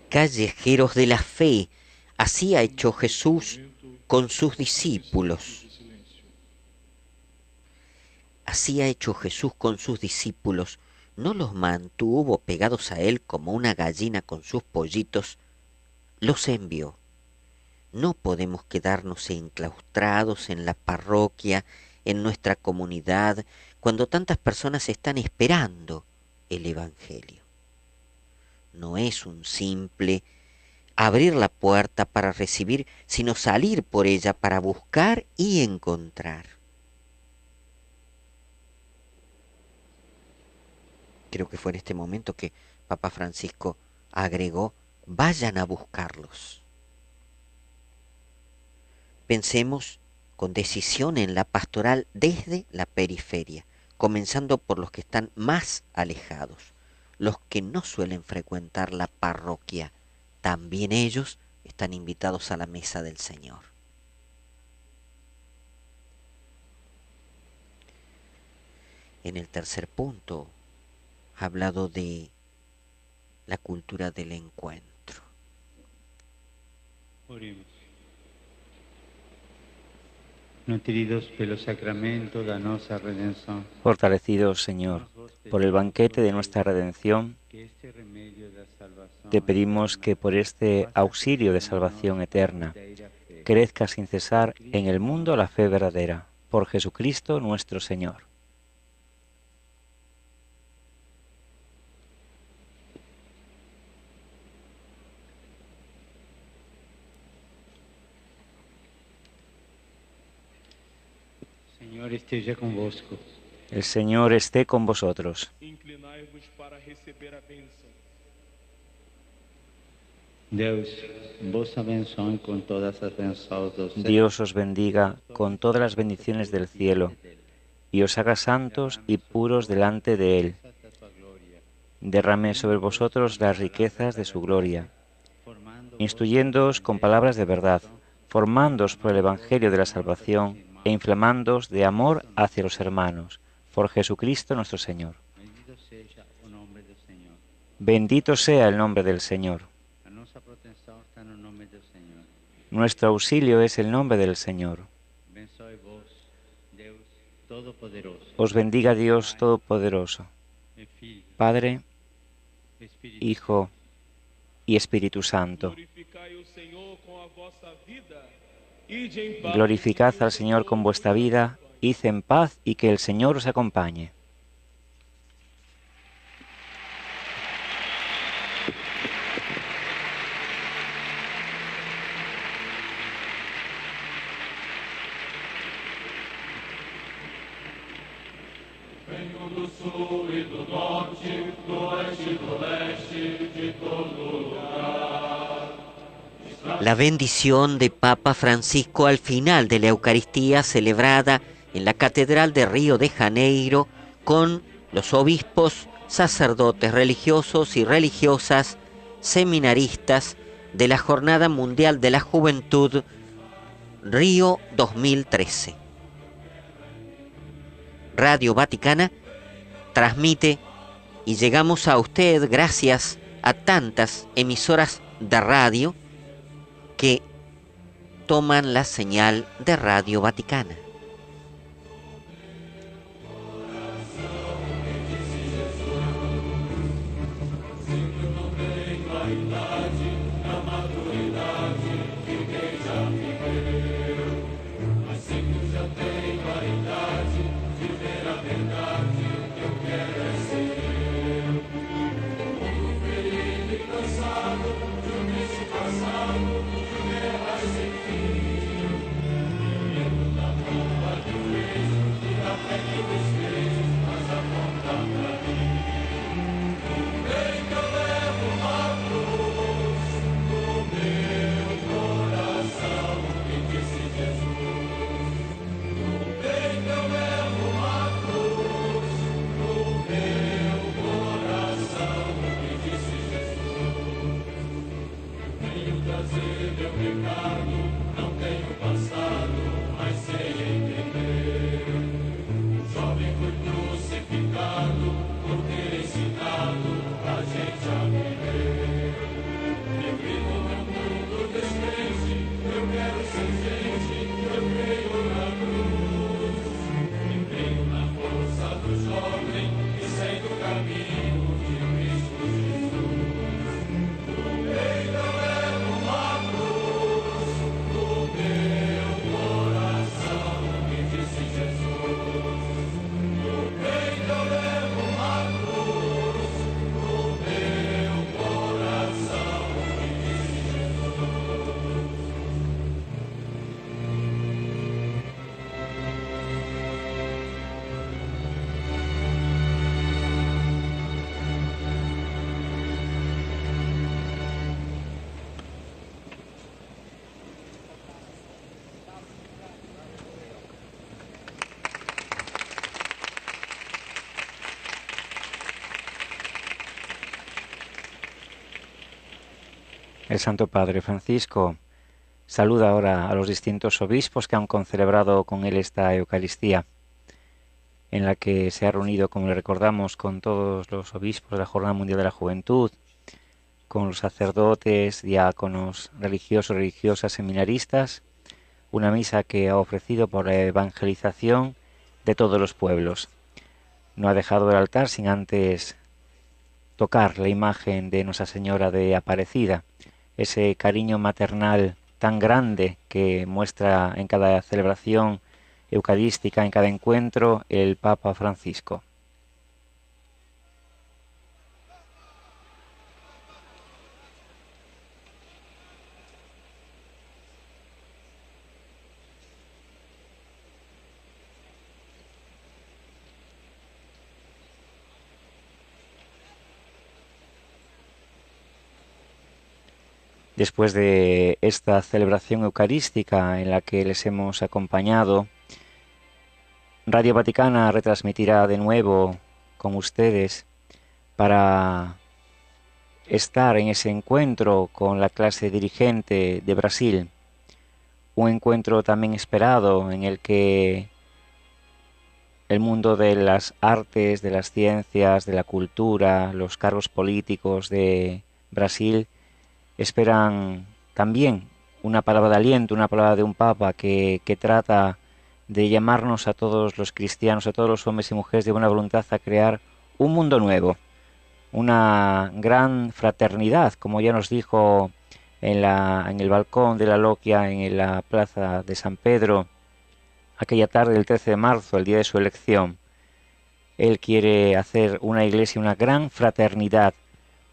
Callejeros de la fe, así ha hecho Jesús con sus discípulos. Así ha hecho Jesús con sus discípulos. No los mantuvo pegados a él como una gallina con sus pollitos, los envió. No podemos quedarnos enclaustrados en la parroquia, en nuestra comunidad, cuando tantas personas están esperando el Evangelio. No es un simple abrir la puerta para recibir, sino salir por ella para buscar y encontrar. Creo que fue en este momento que Papa Francisco agregó: vayan a buscarlos. Pensemos con decisión en la pastoral desde la periferia, comenzando por los que están más alejados, los que no suelen frecuentar la parroquia. También ellos están invitados a la mesa del Señor. En el tercer punto, ha hablado de la cultura del encuentro. Oremos. Nutridos pelo sacramento da nosa redención. Fortalecidos, Señor, por el banquete de nuestra redención, te pedimos que por este auxilio de salvación eterna crezca sin cesar en el mundo la fe verdadera. por Jesucristo nuestro Señor. Señor esteja convosco. El Señor esté con vosotros. Inclinai-vos para receber a bênção. Deus vos abençoe com todas as bênçãos do céu. Dios os bendiga con todas las bendiciones del cielo y os haga santos y puros delante de Él. Derrame sobre vosotros las riquezas de su gloria, instruyéndoos con palabras de verdad, formándoos por el Evangelio de la salvación e inflamándoos de amor hacia los hermanos, por Jesucristo nuestro Señor. Bendito seja o nome do Senhor. Bendito sea el nombre del Señor. A nossa proteção está no nome do Senhor. Nuestro auxilio es el nombre del Señor. Abençoe vos, Deus Todo-Poderoso. Os bendiga Dios Todopoderoso, e Filho, Padre, Espírito Hijo y Espíritu Santo. Glorificai o Senhor com a vossa vida. Ide em paz. Glorificad al Señor con vuestra vida, id en paz y que el Señor os acompañe. La bendición de Papa Francisco al final de la Eucaristía celebrada en la Catedral de Río de Janeiro con los obispos, sacerdotes religiosos y religiosas, seminaristas de la Jornada Mundial de la Juventud Río 2013. Radio Vaticana transmite y llegamos a usted gracias a tantas emisoras de radio que toman la señal de Radio Vaticana. El Santo Padre Francisco saluda ahora a los distintos obispos que han concelebrado con él esta Eucaristía, en la que se ha reunido, como le recordamos, con todos los obispos de la Jornada Mundial de la Juventud, con los sacerdotes, diáconos, religiosos, religiosas, seminaristas, una misa que ha ofrecido por la evangelización de todos los pueblos. No ha dejado el altar sin antes tocar la imagen de Nuestra Señora de Aparecida, ese cariño maternal tan grande que muestra en cada celebración eucarística en cada encuentro el Papa Francisco. Después de esta celebración eucarística en la que les hemos acompañado, Radio Vaticana retransmitirá de nuevo con ustedes para estar en ese encuentro con la clase dirigente de Brasil, un encuentro también esperado en el que el mundo de las artes, de las ciencias, de la cultura, los cargos políticos de Brasil esperan también una palabra de aliento, una palabra de un Papa que trata de llamarnos a todos los cristianos, a todos los hombres y mujeres de buena voluntad a crear un mundo nuevo, una gran fraternidad, como ya nos dijo en el balcón de la Logia en la plaza de San Pedro, aquella tarde del 13 de marzo, el día de su elección. Él quiere hacer una iglesia, una gran fraternidad,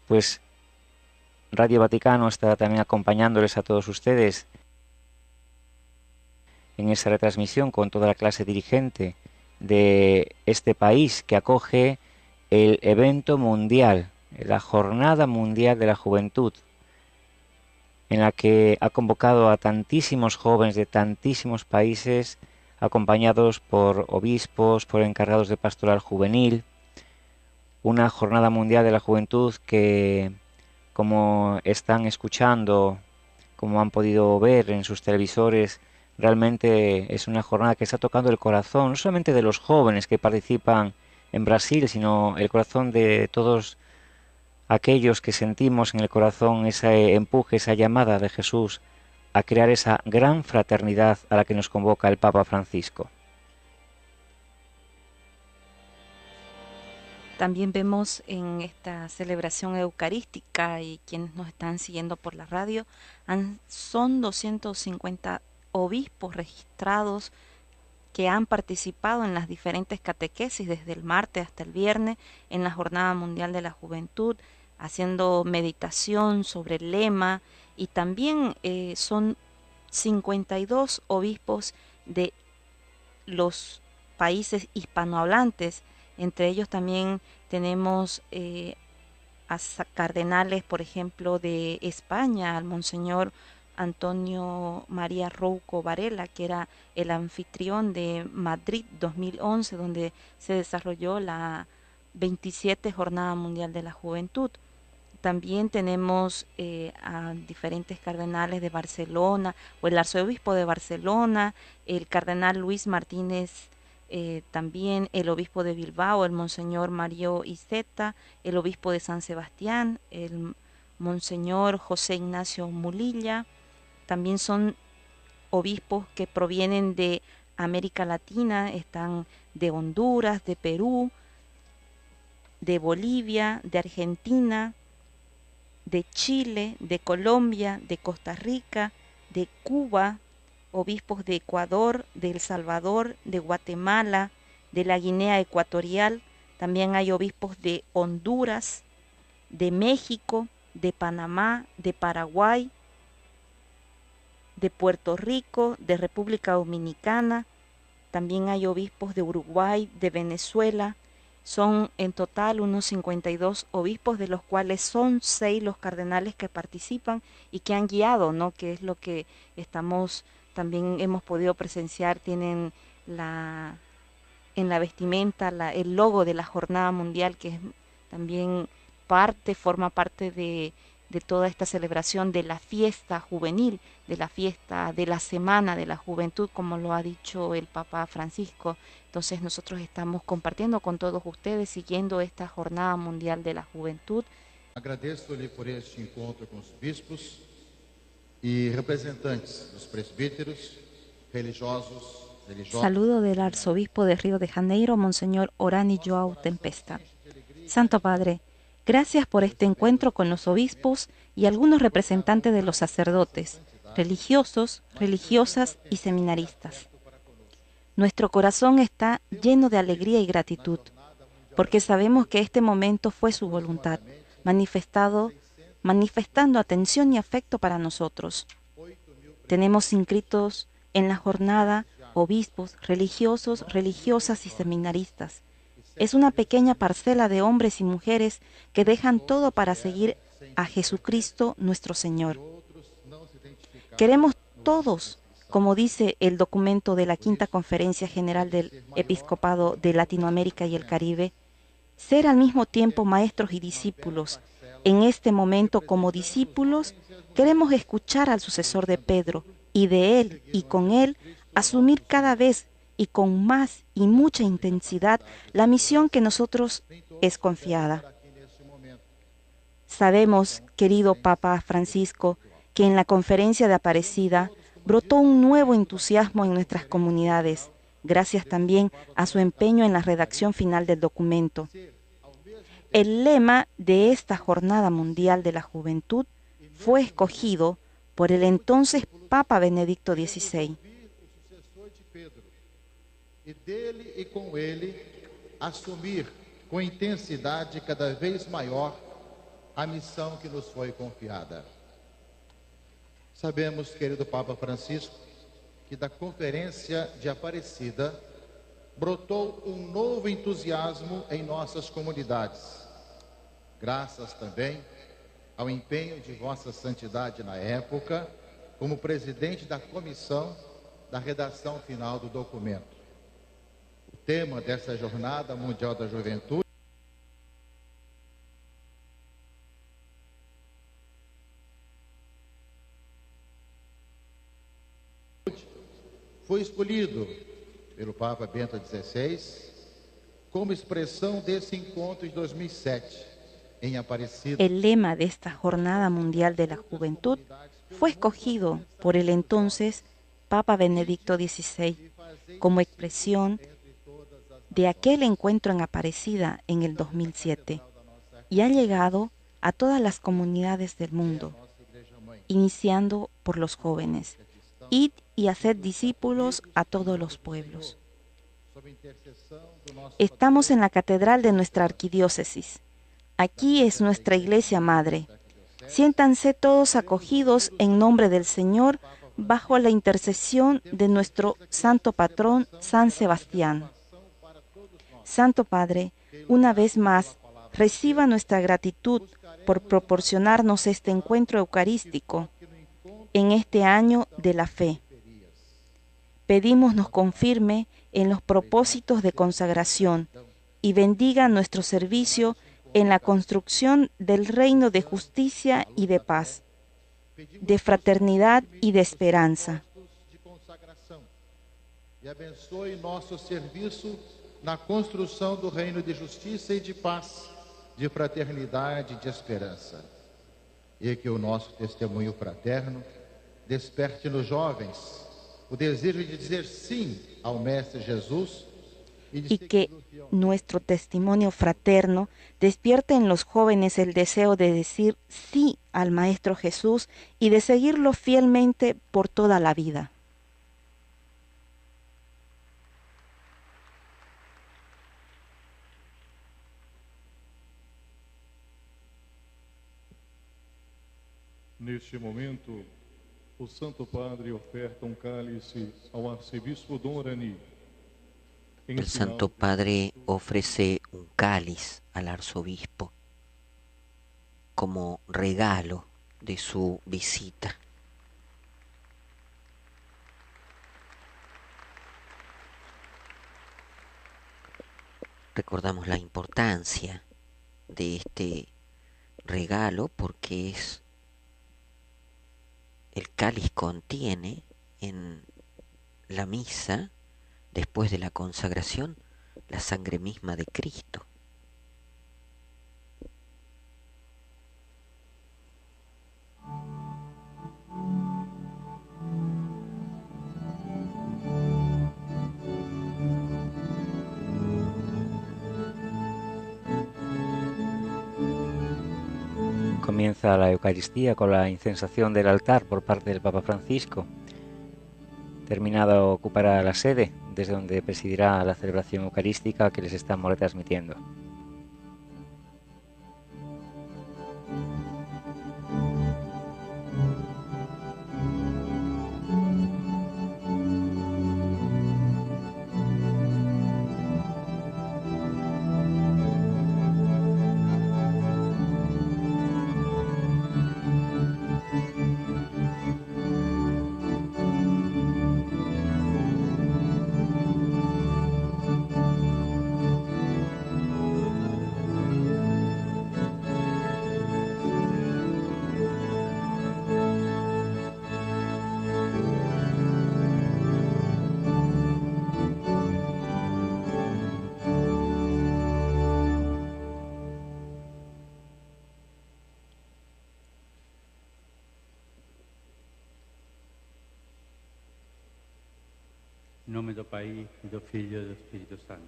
pues Radio Vaticano está también acompañándoles a todos ustedes en esa retransmisión con toda la clase dirigente de este país que acoge el evento mundial, la Jornada Mundial de la Juventud, en la que ha convocado a tantísimos jóvenes de tantísimos países, acompañados por obispos, por encargados de pastoral juvenil, una Jornada Mundial de la Juventud que, como están escuchando, como han podido ver en sus televisores, realmente es una jornada que está tocando el corazón, no solamente de los jóvenes que participan en Brasil, sino el corazón de todos aquellos que sentimos en el corazón ese empuje, esa llamada de Jesús a crear esa gran fraternidad a la que nos convoca el Papa Francisco. También vemos en esta celebración eucarística y quienes nos están siguiendo por la radio, son 250 obispos registrados que han participado en las diferentes catequesis desde el martes hasta el viernes en la Jornada Mundial de la Juventud, haciendo meditación sobre el lema, y también son 52 obispos de los países hispanohablantes. Entre ellos también tenemos a cardenales, por ejemplo, de España, al Monseñor Antonio María Rouco Varela, que era el anfitrión de Madrid 2011, donde se desarrolló la 27 Jornada Mundial de la Juventud. También tenemos a diferentes cardenales de Barcelona, o el arzobispo de Barcelona, el cardenal Luis Martínez, también el obispo de Bilbao, el Monseñor Mario Iceta, el obispo de San Sebastián, el Monseñor José Ignacio Mulilla. También son obispos que provienen de América Latina, están de Honduras, de Perú, de Bolivia, de Argentina, de Chile, de Colombia, de Costa Rica, de Cuba, obispos de Ecuador, de El Salvador, de Guatemala, de la Guinea Ecuatorial. También hay obispos de Honduras, de México, de Panamá, de Paraguay, de Puerto Rico, de República Dominicana. También hay obispos de Uruguay, de Venezuela. Son en total unos 52 obispos, de los cuales son 6 los cardenales que participan y que han guiado, ¿no? Que es lo que también hemos podido presenciar. Tienen en la vestimenta el logo de la Jornada Mundial, que es también forma parte de toda esta celebración de la fiesta juvenil, de la fiesta de la Semana de la Juventud, como lo ha dicho el Papa Francisco. Entonces nosotros estamos compartiendo con todos ustedes, siguiendo esta Jornada Mundial de la Juventud. Agradeço-lhe por este encontro com os bispos y representantes dos presbíteros, religiosos. Saludo del arzobispo de Río de Janeiro, Monseñor Orani João Tempesta. Santo Padre, gracias por este encuentro con los obispos y algunos representantes de los sacerdotes, religiosos, religiosas y seminaristas. Nuestro corazón está lleno de alegría y gratitud, porque sabemos que este momento fue su voluntad, manifestando atención y afecto para nosotros. Tenemos inscritos en la jornada obispos, religiosos, religiosas y seminaristas. Es una pequeña parcela de hombres y mujeres que dejan todo para seguir a Jesucristo nuestro Señor. Queremos todos, como dice el documento de la Quinta Conferencia General del Episcopado de Latinoamérica y el Caribe, ser al mismo tiempo maestros y discípulos. En este momento, como discípulos, queremos escuchar al sucesor de Pedro y de él y con él asumir cada vez y con más y mucha intensidad la misión que nosotros es confiada. Sabemos, querido Papa Francisco, que en la conferencia de Aparecida brotó un nuevo entusiasmo en nuestras comunidades, gracias también a su empeño en la redacción final del documento. El lema de esta Jornada Mundial de la Juventud fue escogido por el entonces Papa Benedicto XVI. E dele e com ele assumir com intensidade cada vez maior a missão que nos foi confiada. Sabemos, querido Papa Francisco, que da Conferência de Aparecida brotou um novo entusiasmo em nossas comunidades, graças também ao empenho de Vossa Santidade na época, como presidente da comissão da redação final do documento. O tema dessa Jornada Mundial da Juventude foi escolhido pelo Papa Bento XVI como expressão desse encontro de 2007 en Aparecida. El lema de esta Jornada Mundial de la Juventud fue escogido por el entonces Papa Benedicto XVI como expresión de aquel encuentro en Aparecida en el 2007 y ha llegado a todas las comunidades del mundo, iniciando por los jóvenes. Id y haced discípulos a todos los pueblos. Estamos en la catedral de nuestra arquidiócesis. Aquí es nuestra iglesia madre. Siéntanse todos acogidos en nombre del Señor bajo la intercesión de nuestro santo patrón San Sebastián. Santo Padre, una vez más, reciba nuestra gratitud por proporcionarnos este encuentro eucarístico en este año de la fe. Pedimos nos confirme en los propósitos de consagración y bendiga nuestro servicio en la construcción del reino de justicia y de paz, de fraternidad y de esperanza. E abençoe nosso serviço na construção do reino de justiça e de paz, de fraternidade e de esperança. E que o nosso testemunho fraterno desperte nos jovens o desejo de dizer sim ao Mestre Jesus y que nuestro testimonio fraterno despierte en los jóvenes el deseo de decir sí al Maestro Jesús y de seguirlo fielmente por toda la vida. Neste momento, o Santo Padre oferta cálice ao arcebispo Dom Orani. El Santo Padre ofrece un cáliz al arzobispo como regalo de su visita. Recordamos la importancia de este regalo porque el cáliz contiene en la misa, después de la consagración, la sangre misma de Cristo. Comienza la Eucaristía con la incensación del altar por parte del Papa Francisco. Terminado ocupará la sede desde donde presidirá la celebración eucarística que les estamos retransmitiendo.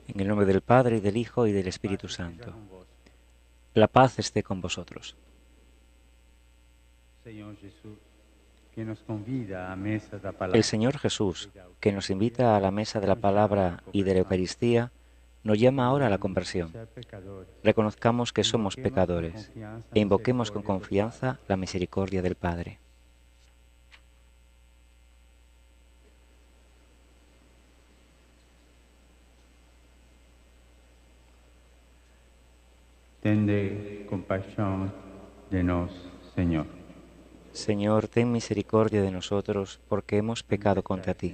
En el nombre del Padre, y del Hijo, y del Espíritu Santo. La paz esté con vosotros. El Señor Jesús, que nos invita a la mesa de la palabra y de la Eucaristía, nos llama ahora a la conversión. Reconozcamos que somos pecadores e invoquemos con confianza la misericordia del Padre. Tende compasión de nos, Señor. Señor, ten misericordia de nosotros, porque hemos pecado contra ti.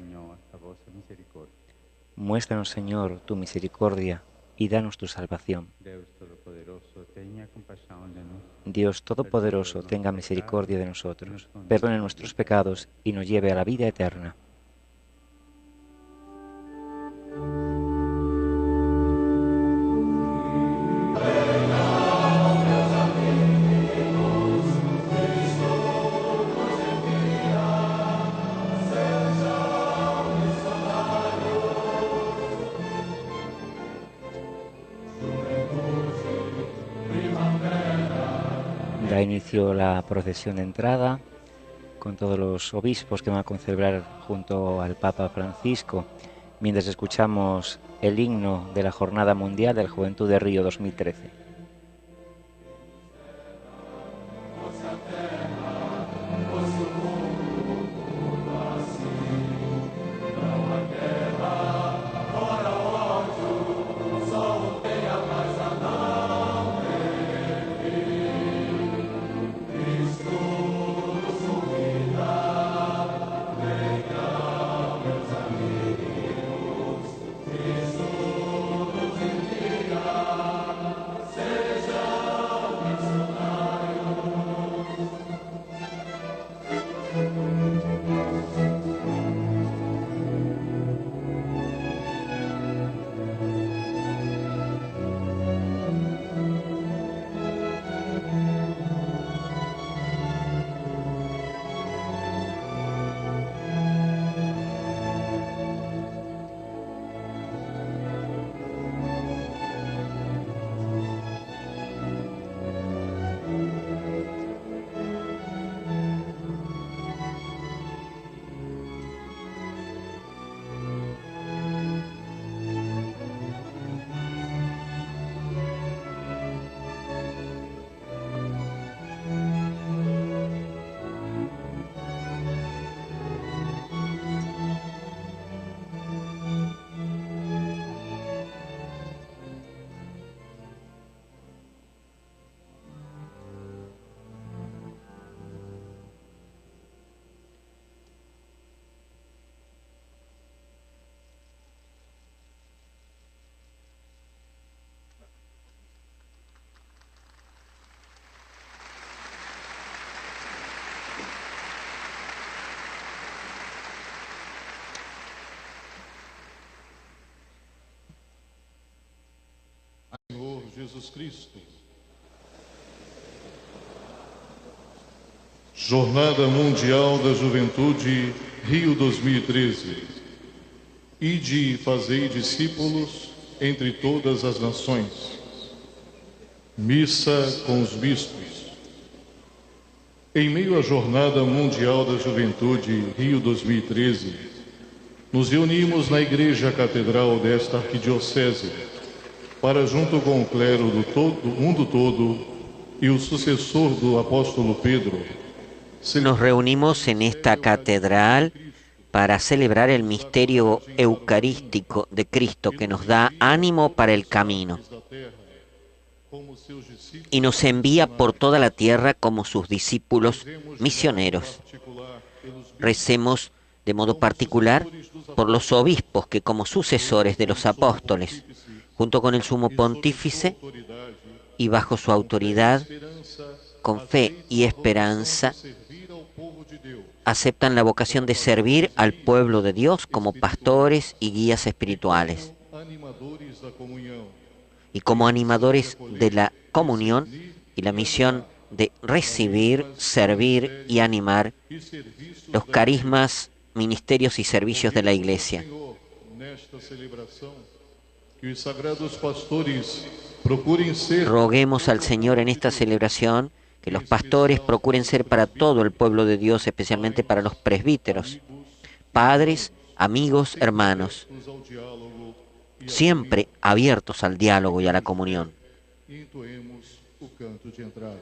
Muéstranos, Señor, tu misericordia y danos tu salvación. Dios Todopoderoso, tenga misericordia de nosotros, perdone nuestros pecados y nos lleve a la vida eterna. Da inicio la procesión de entrada con todos los obispos que van a concelebrar junto al Papa Francisco, mientras escuchamos el himno de la Jornada Mundial de la Juventud de Río 2013. Senhor Jesus Cristo. Jornada Mundial da Juventude, Rio 2013. Ide e fazei discípulos entre todas as nações. Missa com os bispos. Em meio à Jornada Mundial da Juventude, Rio 2013, nos reunimos na Igreja Catedral desta Arquidiocese para, junto com o clero do mundo todo e o sucessor do apóstolo Pedro, Nos reunimos en esta catedral para celebrar el misterio eucarístico de Cristo que nos da ánimo para el camino y nos envía por toda la tierra como sus discípulos misioneros. Recemos de modo particular por los obispos que como sucesores de los apóstoles, junto con el sumo pontífice y bajo su autoridad, con fe y esperanza, aceptan la vocación de servir al pueblo de Dios como pastores y guías espirituales y como animadores de la comunión y la misión de recibir, servir y animar los carismas, ministerios y servicios de la Iglesia. Roguemos al Señor en esta celebración que los pastores procuren ser para todo el pueblo de Dios, especialmente para los presbíteros, padres, amigos, hermanos, siempre abiertos al diálogo y a la comunión. Entoemos o canto de entrada.